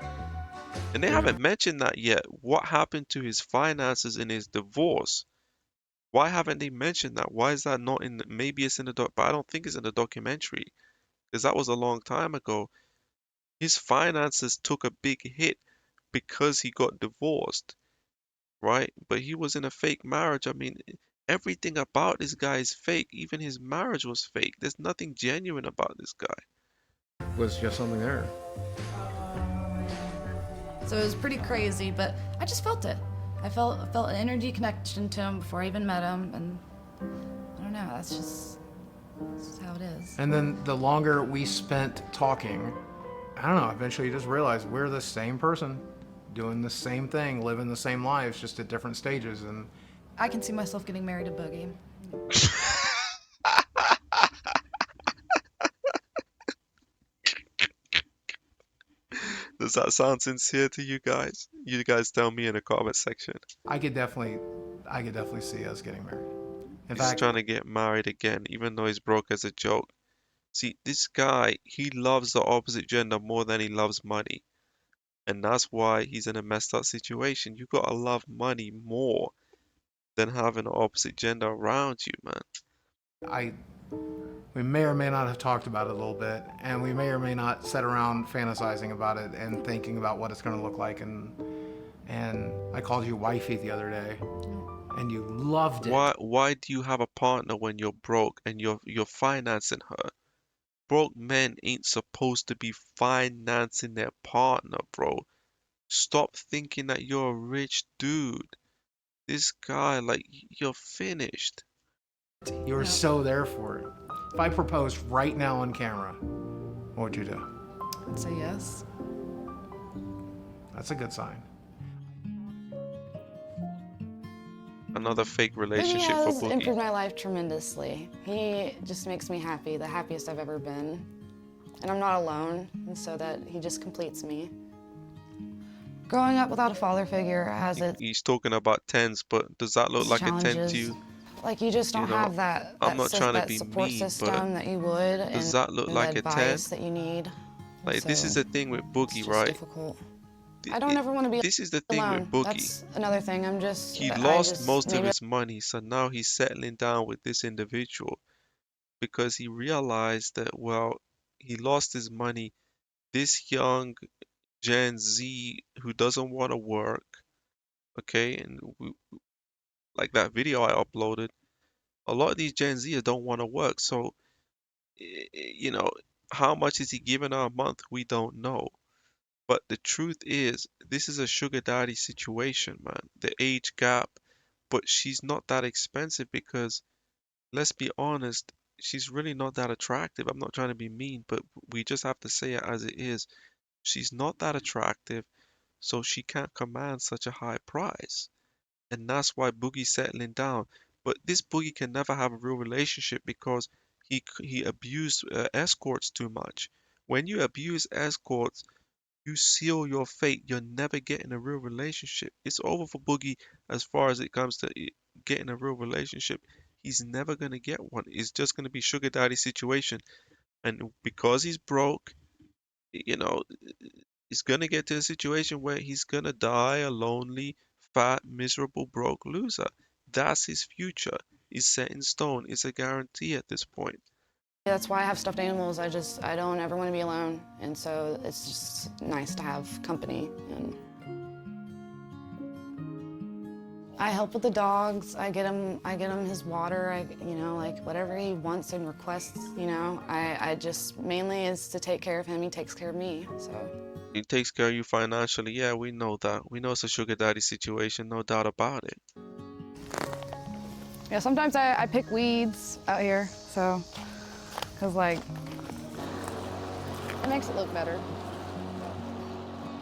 And they haven't mentioned that yet. What happened to his finances in his divorce? Why haven't they mentioned that? Why is that not in? Maybe it's in the doc, but I don't think it's in the documentary because that was a long time ago. His finances took a big hit because he got divorced, right? But he was in a fake marriage. I mean, everything about this guy is fake. Even his marriage was fake. There's nothing genuine about this guy. Was just something there. So it was pretty crazy, but I just felt it. I felt an energy connection to him before I even met him, and I don't know, that's just how it is. And then the longer we spent talking, I don't know, eventually you just realize we're the same person, doing the same thing, living the same lives, just at different stages. And I can see myself getting married to Boogie. Does that sound sincere to you guys? You guys tell me in the comment section. I could definitely see us getting married. In He's fact, trying to get married again, even though he's broke as a joke. See, this guy, he loves the opposite gender more than he loves money. And that's why he's in a messed up situation. You gotta love money more than having the opposite gender around you, man. we may or may not have talked about it a little bit, and we may or may not sit around fantasizing about it and thinking about what it's going to look like. And I called you wifey the other day, and you loved it. Why do you have a partner when you're broke and you're financing her? Broke men ain't supposed to be financing their partner, bro. Stop thinking that you're a rich dude. This guy, like, you're finished. You were so there for it. If I proposed right now on camera, what would you do? I'd say yes. That's a good sign. Another fake Boogie relationship for has Boogie. improved my life tremendously. He just makes me happy, the happiest I've ever been. And I'm not alone, and so that he just completes me. Growing up without a father figure has its He's talking about tens, but does that look like a 10 challenges. to you? Like you just don't You know, have that I'm not trying to that be support mean, system but that you would, does and that look the like a 10? advice that you need. Like, this is the thing with Boogie, right? Difficult. I don't ever want to be This is the thing alone. with Boogie. That's another thing. He lost most of his money, so now he's settling down with this individual because he realized that, well, he lost his money. This young Gen Z who doesn't want to work, okay, and like that video I uploaded, a lot of these Gen Zers don't want to work. So, you know, how much is he giving her a month? We don't know. But the truth is, this is a sugar daddy situation, man. The age gap, but she's not that expensive because, let's be honest, she's really not that attractive. I'm not trying to be mean, but we just have to say it as it is. She's not that attractive, so she can't command such a high price. And that's why Boogie's settling down. But this Boogie can never have a real relationship because he abused escorts too much. When you abuse escorts, you seal your fate. You're never getting a real relationship. It's over for Boogie as far as it comes to getting a real relationship. He's never going to get one. It's just going to be sugar daddy situation. And because he's broke, you know, he's going to get to a situation where he's going to die a lonely, fat, miserable, broke loser. That's his future. It's set in stone. It's a guarantee at this point. That's why I have stuffed animals. I don't ever want to be alone, and so it's just nice to have company. And I help with the dogs. I get him his water. You know, like whatever he wants and requests. You know, I just mainly is to take care of him. He takes care of me. So He takes care of you financially. Yeah, we know that. We know it's a sugar daddy situation, no doubt about it. yeah, sometimes I pick weeds out here. So. Because, like, it makes it look better.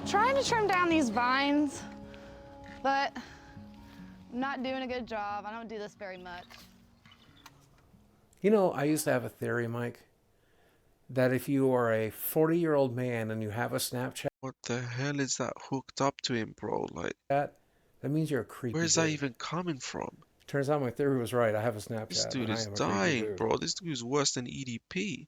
Trying to trim down these vines, but I'm not doing a good job. I don't do this very much. You know, I used to have a theory, Mike, that if you are a 40-year-old man and you have a Snapchat... What the hell is that hooked up to him, bro? Like, that means you're a creepy where's dude. that even coming from? Turns out my theory was right. I have a Snapchat. This dude and is I am a creepy dying, dude. bro. This dude is worse than EDP.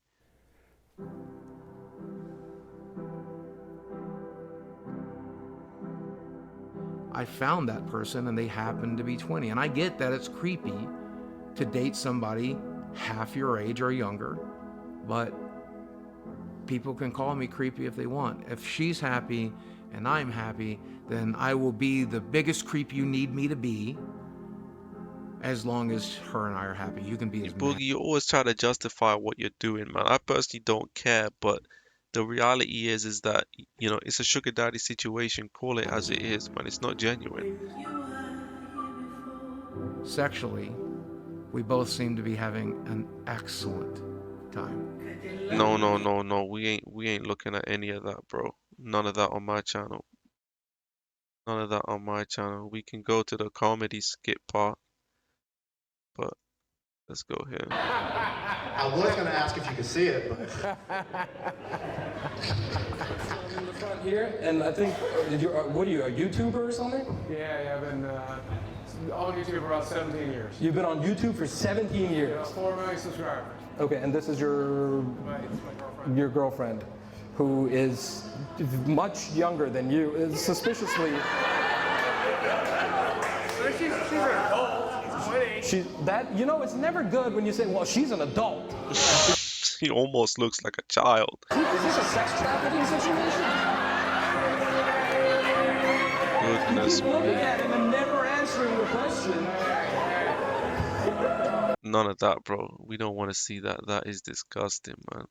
I found that person and they happened to be 20. And I get that it's creepy to date somebody half your age or younger, but people can call me creepy if they want. If she's happy and I'm happy, then I will be the biggest creep you need me to be, as long as her and I are happy. You can be as Boogie, you always try to justify what you're doing, man. I personally don't care, but the reality is that, you know, it's a sugar daddy situation. Call it as it is, man. It's not genuine. Sexually, we both seem to be having an excellent time. No, no, no, no. We ain't looking at any of that, bro. None of that on my channel. None of that on my channel. We can go to the comedy skit part, but let's go here. I was going to ask if you could see it, but... in the front here, and I think, what are you, a YouTuber or something? Yeah, I've been on YouTube for about 17 years. You've been on YouTube for 17 years? Yeah, 4 million subscribers. Okay, and this is your girlfriend, who is much younger than you, is suspiciously... She's an adult. She's 20. You know, it's never good when you say, well, she's an adult. He almost looks like a child. Is this a sex trafficking situation? Goodness You keep looking me. at him and never answering the question. None of that, bro. We don't want to see that. That is disgusting, man.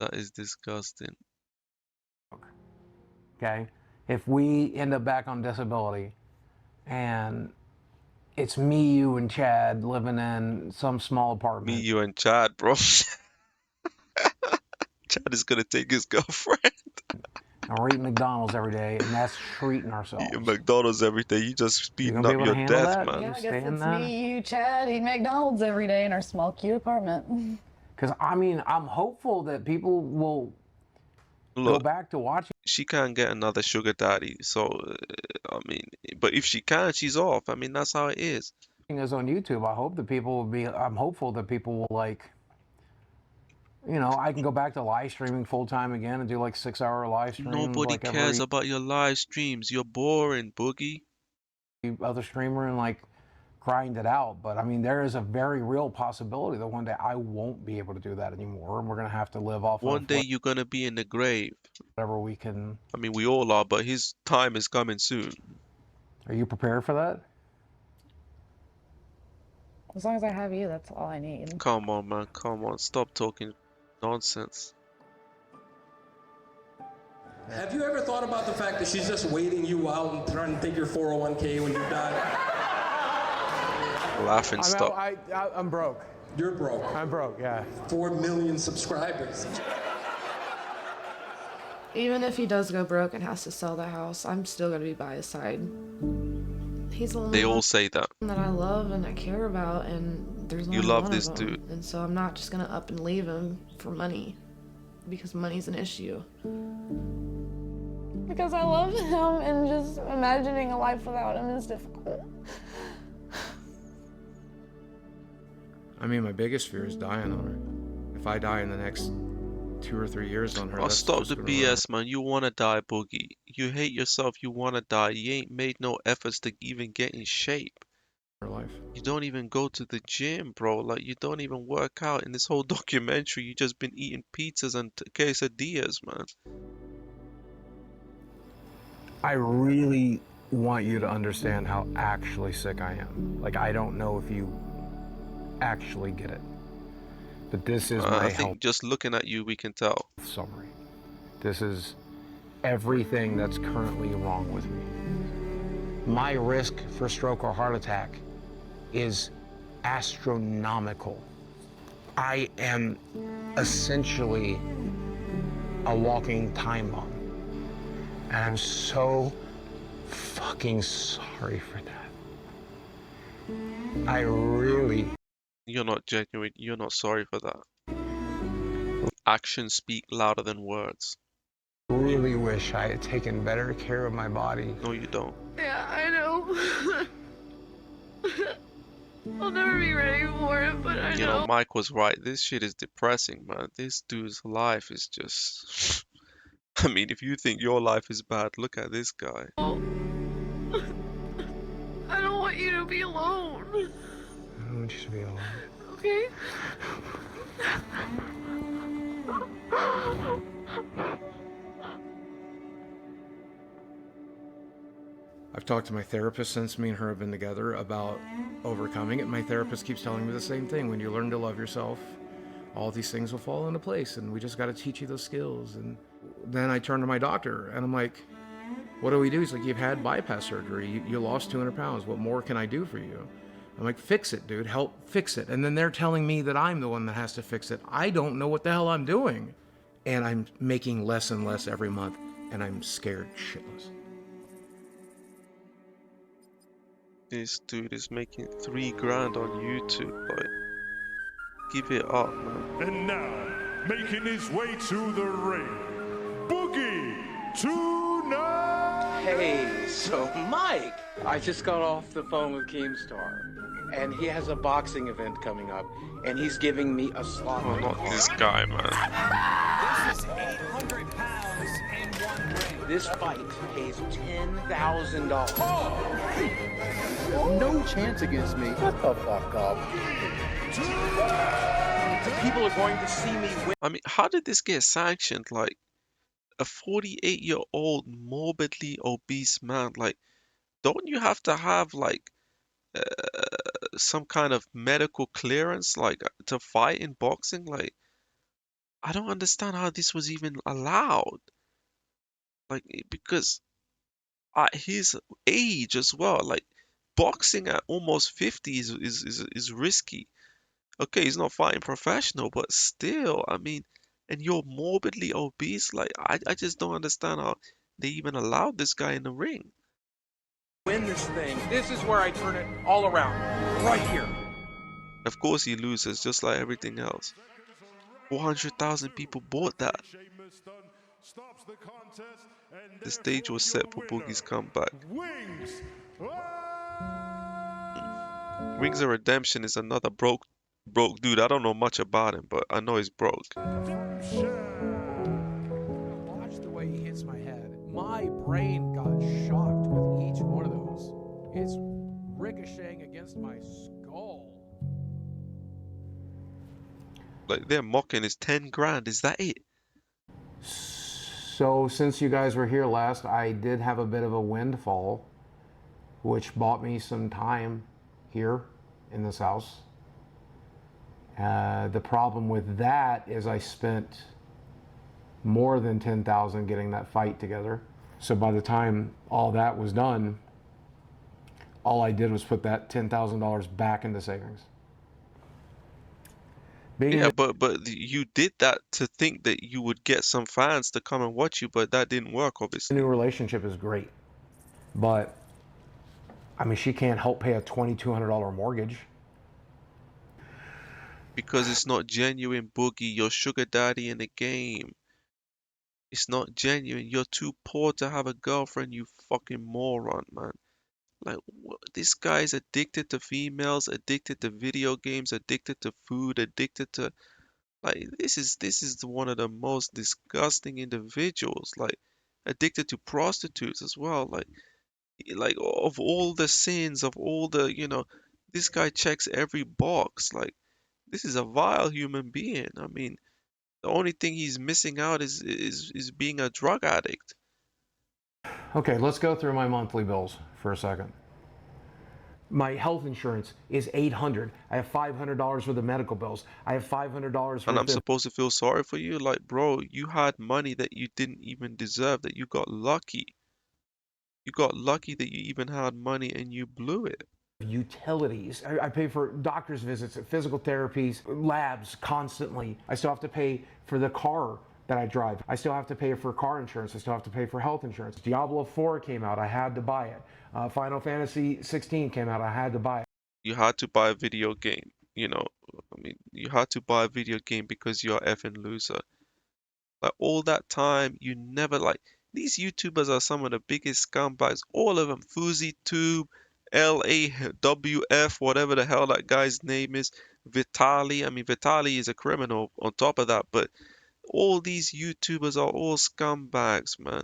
That is disgusting. Okay? If we end up back on disability and it's me, you, and Chad living in some small apartment. Me, you, and Chad, bro. Chad is gonna take his girlfriend. And we're eating McDonald's every day, and that's treating ourselves. Eating McDonald's every day. You just speeding gonna up be able your to handle death, that? man. Yeah, I guess Stay in it's that? me, you, Chad, eating McDonald's every day in our small, cute apartment. Because, I mean, I'm hopeful that people will go Look, back to watching. she can't get another sugar daddy. So, I mean, but if she can, she's off. I mean, that's how it is. Us on YouTube. I hope that people will be, I'm hopeful that people will, like, you know, I can go back to live streaming full time again and do like 6-hour live streams. Nobody like cares every about your live streams. You're boring, Boogie. other streamer and like grind it out. But I mean, there is a very real possibility that one day I won't be able to do that anymore, and we're gonna have to live off One of day you're gonna be in the grave. whatever we can. I mean, we all are, but his time is coming soon. Are you prepared for that? As long as I have you, that's all I need. Come on, man. Come on. Stop talking nonsense. Have you ever thought about the fact that she's just waiting you out and trying to take your 401k when you're done? Laughing stop. I'm broke. You're broke. I'm broke, yeah. 4 million subscribers. Even if he does go broke and has to sell the house, I'm still gonna be by his side. He's the only They all one say that. that I love and I care about, and there's only You love one this of them. dude. And so I'm not just gonna up and leave him for money, because money's an issue. Because I love him, and just imagining a life without him is difficult. I mean, my biggest fear is dying on her. If I die in the next 2 or 3 years on her, Oh, that's stop just the gonna BS, man. You wanna die, Boogie. You hate yourself. You wanna die. You ain't made no efforts to even get in shape. ruin her life. You don't even go to the gym, bro. Like, you don't even work out. In this whole documentary, you just been eating pizzas and quesadillas, man. I really want you to understand how actually sick I am. Like, I don't know if you actually get it, but this is my I health think just looking at you, we can tell. summary. This is everything that's currently wrong with me. My risk for stroke or heart attack is astronomical. I am essentially a walking time bomb. And I'm so fucking sorry for that. I really You're not genuine. You're not sorry for that. Actions speak louder than words. really wish I had taken better care of my body. No, you don't. Yeah, I know. I'll never be ready for it, but I You know, Mike was right. This shit is depressing, man. This dude's life is just... I mean, if you think your life is bad, look at this guy. to be alone. I don't want you to be alone. Okay? I've talked to my therapist since me and her have been together about overcoming it. My therapist keeps telling me the same thing. When you learn to love yourself, all these things will fall into place, and we just got to teach you those skills. And then I turn to my doctor, and I'm like, what do we do? He's like, you've had bypass surgery. You lost 200 pounds. What more can I do for you? I'm like, fix it, dude. Help fix it. And then they're telling me that I'm the one that has to fix it. I don't know what the hell I'm doing. And I'm making less and less every month, and I'm scared shitless. This dude is making 3 grand on YouTube. Like, give it up, man. And now, making his way to the ring, Boogie2988. Hey, so Mike, I just got off the phone with Keemstar, and he has a boxing event coming up, and he's giving me a slot. Oh, not this guy, man. This is 800 pounds in one ring. This fight pays $10,000. Oh! No chance against me. Shut the fuck up. People are going to see me win. I mean, how did this get sanctioned? Like, a 48-year-old morbidly obese man, like, don't you have to have like some kind of medical clearance, like, to fight in boxing? Like, I don't understand how this was even allowed. Like, because at his age as well, like, boxing at almost 50 is risky. Okay, he's not fighting professional, but still, I mean, and you're morbidly obese. Like, I just don't understand how they even allowed this guy in the ring. Win this thing. This is where I turn it all around. Right here. Of course he loses, just like everything else. 400,000 people bought that. The stage was set for Boogie's comeback. Wings of Redemption is another broke dude. I don't know much about him, but I know he's broke. Watch the way he hits my head. My brain got shocked with each one of those. It's ricocheting against my skull. Like, they're mocking his 10 grand. Is that it? So since you guys were here last, I did have a bit of a windfall, which bought me some time here in this house. The problem with that is I spent more than $10,000 getting that fight together. So by the time all that was done, all I did was put that $10,000 back into savings. Yeah, but you did that to think that you would get some fans to come and watch you, but that didn't work, obviously. The new relationship is great, but I mean, she can't help pay a $2,200 mortgage. Because it's not genuine, Boogie. You're sugar daddy in the game. It's not genuine. You're too poor to have a girlfriend, you fucking moron, man. Like, this guy's addicted to females, addicted to video games, addicted to food, addicted to, like, this is one of the most disgusting individuals. Like, addicted to prostitutes as well. Like of all the sins, of all the, this guy checks every box. Like, this is a vile human being. I mean, the only thing he's missing out is being a drug addict. Okay, let's go through my monthly bills for a second. My health insurance is $800. I have $500 worth of medical bills. I have $500 worth And I'm supposed to feel sorry for you? Like, bro, you had money that you didn't even deserve, that you got lucky. You got lucky that you even had money and you blew it. Utilities. I pay for doctor's visits, physical therapies, labs constantly. I still have to pay for the car that I drive. I still have to pay for car insurance. I still have to pay for health insurance. Diablo 4 came out. I had to buy it. Final Fantasy 16 came out. I had to buy it. You had to buy a video game. I mean, you had to buy a video game because you're a effing loser. Like, all that time, you never, like, these YouTubers are some of the biggest scumbags. All of them. FuzzyTube, LAWF, whatever the hell that guy's name is. Vitali. I mean, Vitali is a criminal on top of that, but all these YouTubers are all scumbags, man.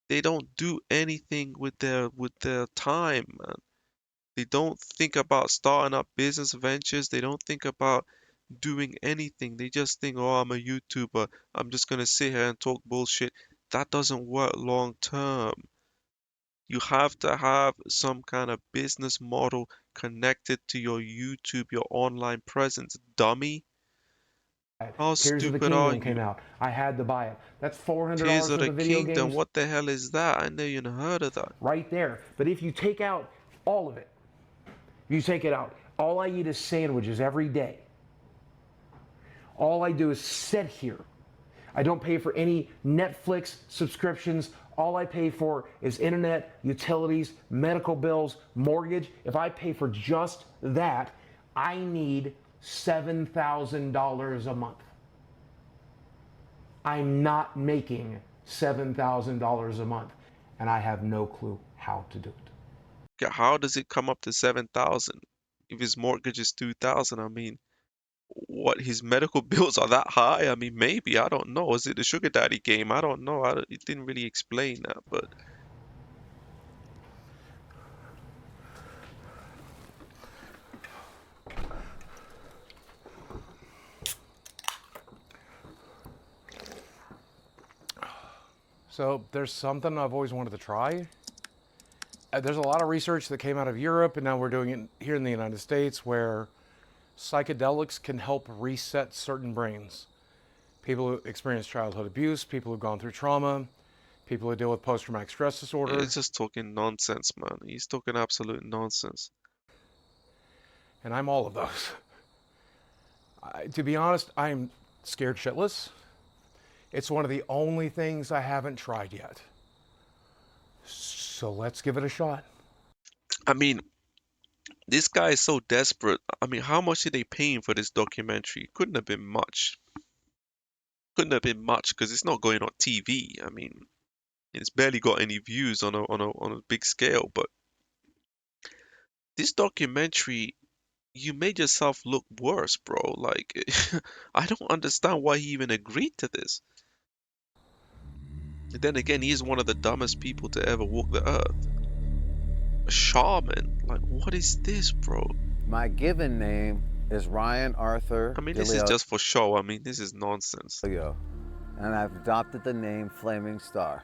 They don't do anything with their time, man. They don't think about starting up business ventures. They don't think about doing anything. They just think, oh, I'm a YouTuber. I'm just gonna sit here and talk bullshit. That doesn't work long term. You have to have some kind of business model connected to your YouTube, your online presence, dummy. How Tears of the stupid are Kingdom came you? out. I had to buy it. That's $400 Tears of worth the of video Kingdom, games what the hell is that? I never even heard of that. right there. But if you take out all of it, you take it out. All I eat is sandwiches every day. All I do is sit here. I don't pay for any Netflix subscriptions. All I pay for is internet, utilities, medical bills, mortgage. If I pay for just that, I need $7,000 a month. I'm not making $7,000 a month, and I have no clue how to do it. Okay, how does it come up to 7,000 if his mortgage is 2,000? I mean, what, his medical bills are that high? I mean, maybe, I don't know. Is it the sugar daddy game? I don't know. It didn't really explain that, but So there's something I've always wanted to try. There's a lot of research that came out of Europe, and now we're doing it here in the United States, where psychedelics can help reset certain brains. People who experience childhood abuse, people who've gone through trauma, people who deal with post-traumatic stress disorder. he's just talking nonsense, man. He's talking absolute nonsense. And I'm all of those. To be honest, I'm scared shitless. It's one of the only things I haven't tried yet. So let's give it a shot. I mean, this guy is so desperate. I mean, how much did they pay him for this documentary? Couldn't have been much. Couldn't have been much because it's not going on TV. I mean, it's barely got any views on a big scale. But this documentary, you made yourself look worse, bro. Like, I don't understand why he even agreed to this. And then again, he is one of the dumbest people to ever walk the earth. A shaman? Like, what is this, bro? My given name is Ryan Arthur. I mean, this is just for show. I mean, this is nonsense. And I've adopted the name Flaming Star.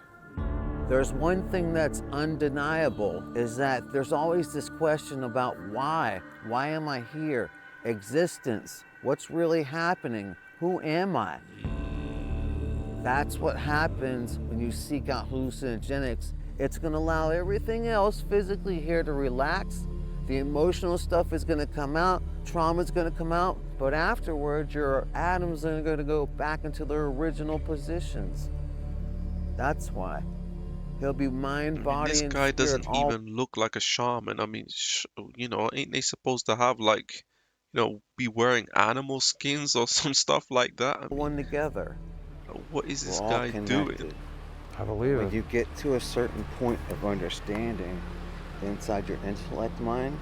There's one thing that's undeniable, is that there's always this question about why? Why am I here? Existence. What's really happening? Who am I? That's what happens when you seek out hallucinogenics. It's gonna allow everything else physically here to relax. The emotional stuff is gonna come out, trauma's gonna come out, but afterwards your atoms are gonna go back into their original positions. That's why. He'll be mind, body, this and guy spirit doesn't all even look like a shaman. I mean, you know, ain't they supposed to have like, you know, be wearing animal skins or some stuff like that? I mean, one together. what is this We're all guy connected. doing? I believe When it. you get to a certain point of understanding inside your intellect mind,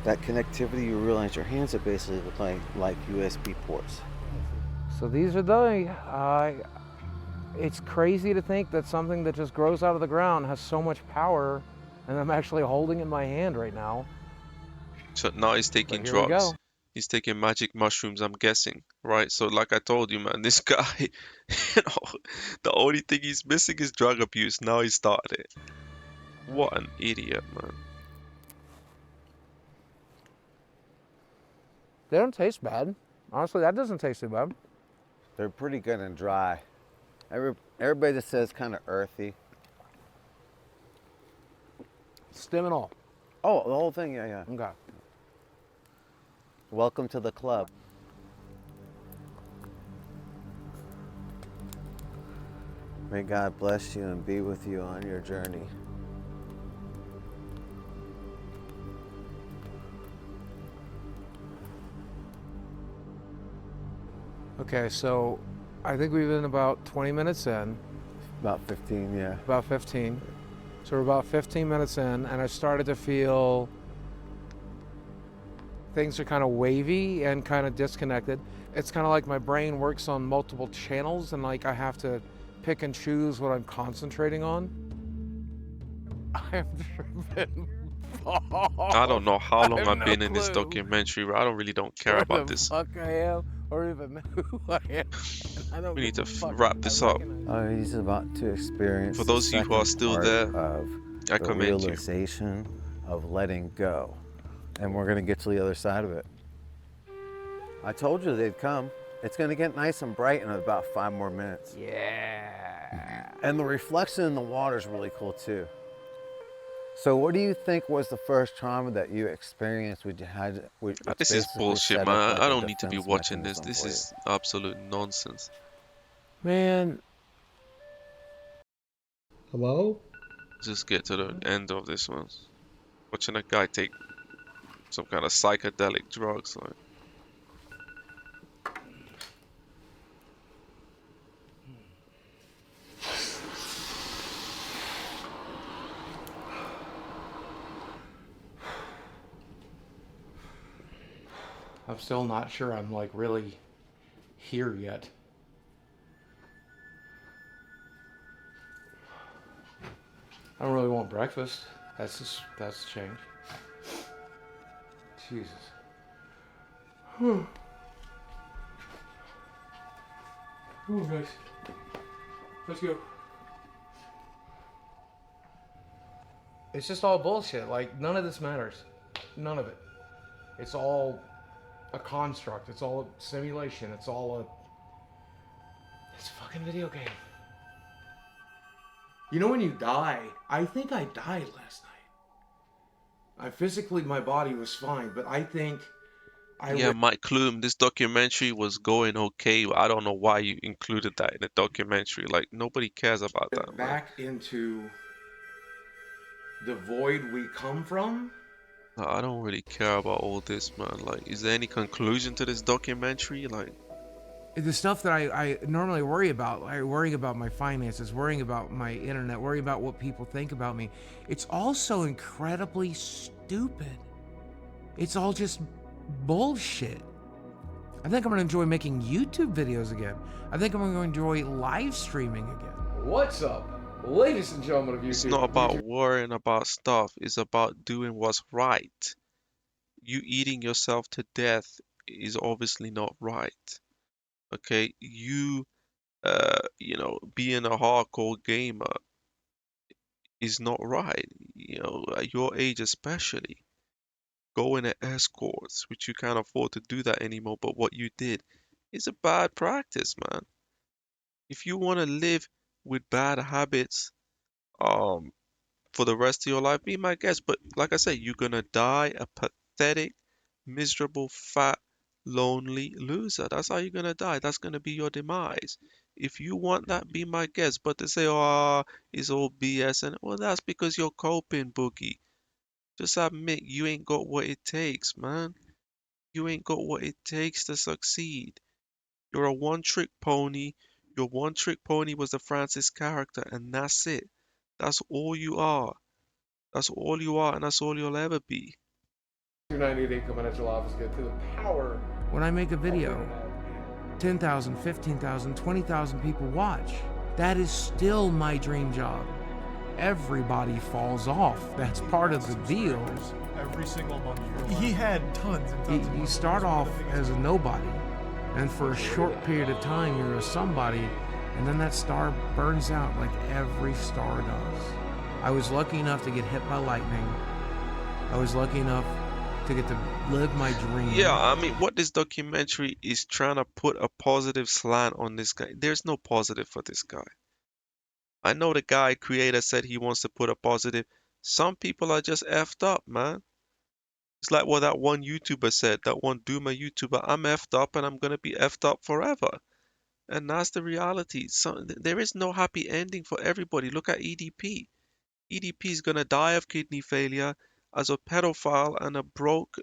that connectivity, you realize your hands are basically like USB ports. So these are it's crazy to think that something that just grows out of the ground has so much power, and I'm actually holding it in my hand right now. So now he's taking But here we drugs. go. He's taking magic mushrooms, I'm guessing, right? So like I told you, man, this guy, you know, the only thing he's missing is drug abuse. Now he started it. What an idiot, man. They don't taste bad. Honestly, that doesn't taste too bad. They're pretty good and dry. Everybody just says kind of earthy. Stem and all. Oh, the whole thing, yeah. Okay. Welcome to the club. May God bless you and be with you on your journey. Okay, so I think we've been about 20 minutes in. About 15, yeah. About 15. So we're about 15 minutes in, and I started to feel things are kind of wavy and kind of disconnected. It's kind of like my brain works on multiple channels, and like I have to pick and choose what I'm concentrating on. I am driven I don't know how long I have I've no been in this clue documentary, but I don't really don't care where about the this. fuck I am or even who I am. I don't We need give to a fuck. wrap this up. He's about to experience For the those of you who are second still part there, of I the commend you. realization of letting go. And we're gonna get to the other side of it. I told you they'd come. It's gonna get nice and bright in about 5 more minutes. Yeah. And the reflection in the water is really cool too. So what do you think was the first trauma that you experienced when you had? This is bullshit, man. I don't need to be watching this. This is absolute nonsense. Man. Hello? Just get to the end of this one. Watching a guy take some kind of psychedelic drugs, like. I'm still not sure I'm like really here yet. I don't really want breakfast. That's a change. Jesus. Whew. Ooh, guys. Let's go. It's just all bullshit. Like, none of this matters. None of it. It's all a construct. It's all a simulation. It's a fucking video game. You know when you die, I think I died last night. My body was fine, but I think Yeah, Mike Klum, this documentary was going okay. I don't know why you included that in the documentary. Like, nobody cares about that, man. back into the void we come from. I don't really care about all this, man. Like, is there any conclusion to this documentary? Like, The stuff that I normally worry about, worrying about my finances, worrying about my internet, worrying about what people think about me, it's all so incredibly stupid. It's all just bullshit. I think I'm gonna enjoy making YouTube videos again. I think I'm gonna enjoy live streaming again. What's up, ladies and gentlemen of YouTube? it's not about worrying about stuff. It's about doing what's right. You eating yourself to death is obviously not right. Okay, you being a hardcore gamer is not right. At your age especially, going at escorts, which you can't afford to do that anymore, but what you did is a bad practice, man. If you want to live with bad habits, for the rest of your life, be my guest. But like I said, you're gonna die a pathetic, miserable, fat, lonely loser. That's how you're gonna die. That's gonna be your demise. If you want that, be my guest. But to say, oh, it's all BS, and well, that's because you're coping, Boogie. Just admit you ain't got what it takes, man. You ain't got what it takes to succeed. You're a one-trick pony. Your one-trick pony was the Francis character, and that's it. That's all you are. That's all you are, and that's all you'll ever be. 298 coming at your office, get to the power. When I make a video, 10,000, 15,000, 20,000 people watch. That is still my dream job. Everybody falls off. That's part of the deal. Every single month. He had tons and tons of You start off as a nobody, and for a short period of time, you're a somebody, and then that star burns out like every star does. I was lucky enough to get hit by lightning. I was lucky enough to get to live my dream. Yeah, I mean, what this documentary is trying to put a positive slant on this guy. There's no positive for this guy. I know the guy creator said he wants to put a positive. Some people are just effed up, man. It's like what that one YouTuber said, that one Doomer YouTuber, I'm effed up and I'm gonna be effed up forever. And that's the reality. So there is no happy ending for everybody. Look at EDP. EDP is gonna die of kidney failure as a pedophile and a broke,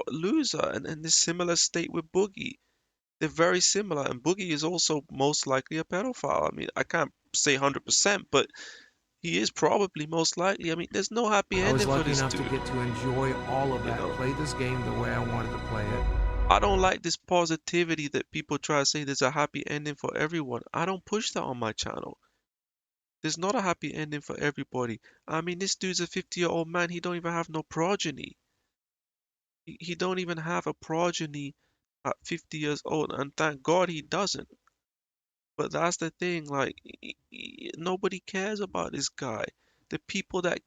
loser. And in this similar state with Boogie. They're very similar, and Boogie is also most likely a pedophile. I mean, I can't say 100%, but he is probably most likely. I mean, there's no happy I was ending for lucky this enough dude. to get to enjoy all of that, play this game the way I wanted to play it. I don't like this positivity that people try to say there's a happy ending for everyone. I don't push that on my channel. There's not a happy ending for everybody. I mean, this dude's a 50-year-old man. He don't even have no progeny. He don't even have a progeny at 50 years old, and thank God he doesn't. But that's the thing, like, nobody cares about this guy. The people that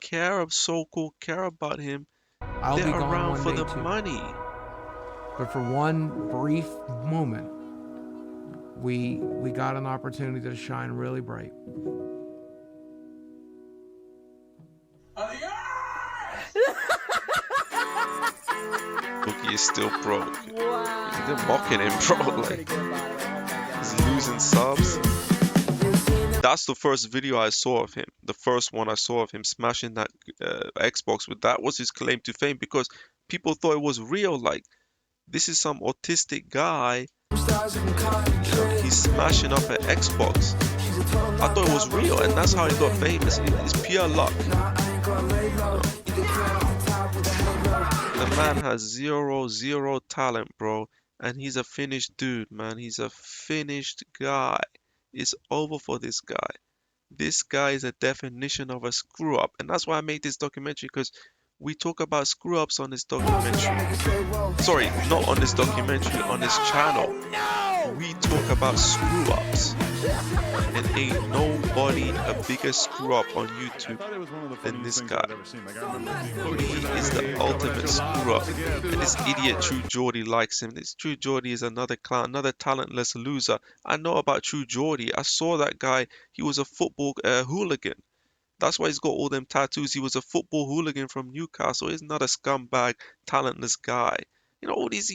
so-called care about him, I'll they're be gone around one for day the too. money. But for one brief moment, we got an opportunity to shine really bright. Boogie is still broke. They're mocking him, bro. Like, he's losing subs. That's the first video I saw of him. The first one I saw of him smashing that Xbox with that was his claim to fame, because people thought it was real. Like, this is some autistic guy. He's smashing up an Xbox. I thought it was real, and that's how he got famous. It's pure luck. The man has zero talent, bro. And he's a finished dude, man. He's a finished guy. It's over for this guy. This guy is a definition of a screw up. And that's why I made this documentary, because we talk about screw ups on this documentary. Sorry, not on this documentary, on this channel. We talk about screw ups. And ain't nobody a bigger screw up on YouTube than this guy. He is the ultimate screw up. And this idiot True Geordie likes him. This True Geordie is another clown, another talentless loser. I know about True Geordie. I saw that guy. He was a football hooligan. That's why he's got all them tattoos. He was a football hooligan from Newcastle. He's not a scumbag, talentless guy. You know, all these,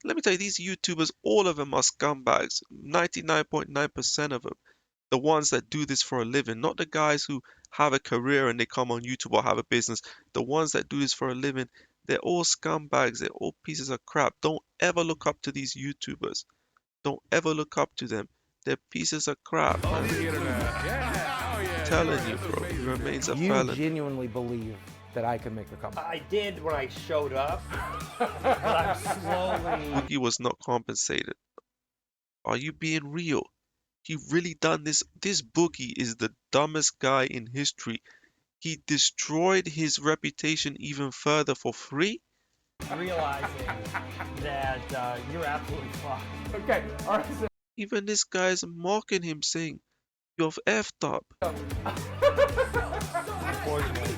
let me tell you, these YouTubers, all of them are scumbags. 99.9% of them. The ones that do this for a living, not the guys who have a career and they come on YouTube or have a business. The ones that do this for a living, they're all scumbags. They're all pieces of crap. Don't ever look up to these YouTubers. Don't ever look up to them. They're pieces of crap, man. I'm telling you, bro. He remains a felon. You genuinely believe that I can make a comeback? I did when I showed up, but I'm slowly... Boogie was not compensated. Are you being real? He really done this. This Boogie is the dumbest guy in history. He destroyed his reputation even further for free. Realizing that you're absolutely fucked. Okay, all right. So even this guy's mocking him, saying, "You're effed up." Unfortunately.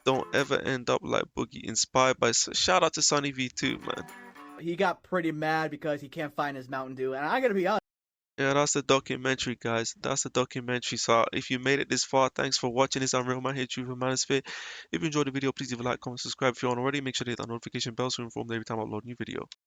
Don't ever end up like Boogie. Inspired by... Shout out to Sunny V2, man. He got pretty mad because he can't find his Mountain Dew, and I gotta be honest. Yeah, that's the documentary, guys. That's the documentary. So if you made it this far, thanks for watching this Unreal Man here, Truth and Manosphere. If you enjoyed the video, please leave a like, comment, subscribe. If you aren't already, make sure to hit that notification bell so you're informed every time I upload a new video.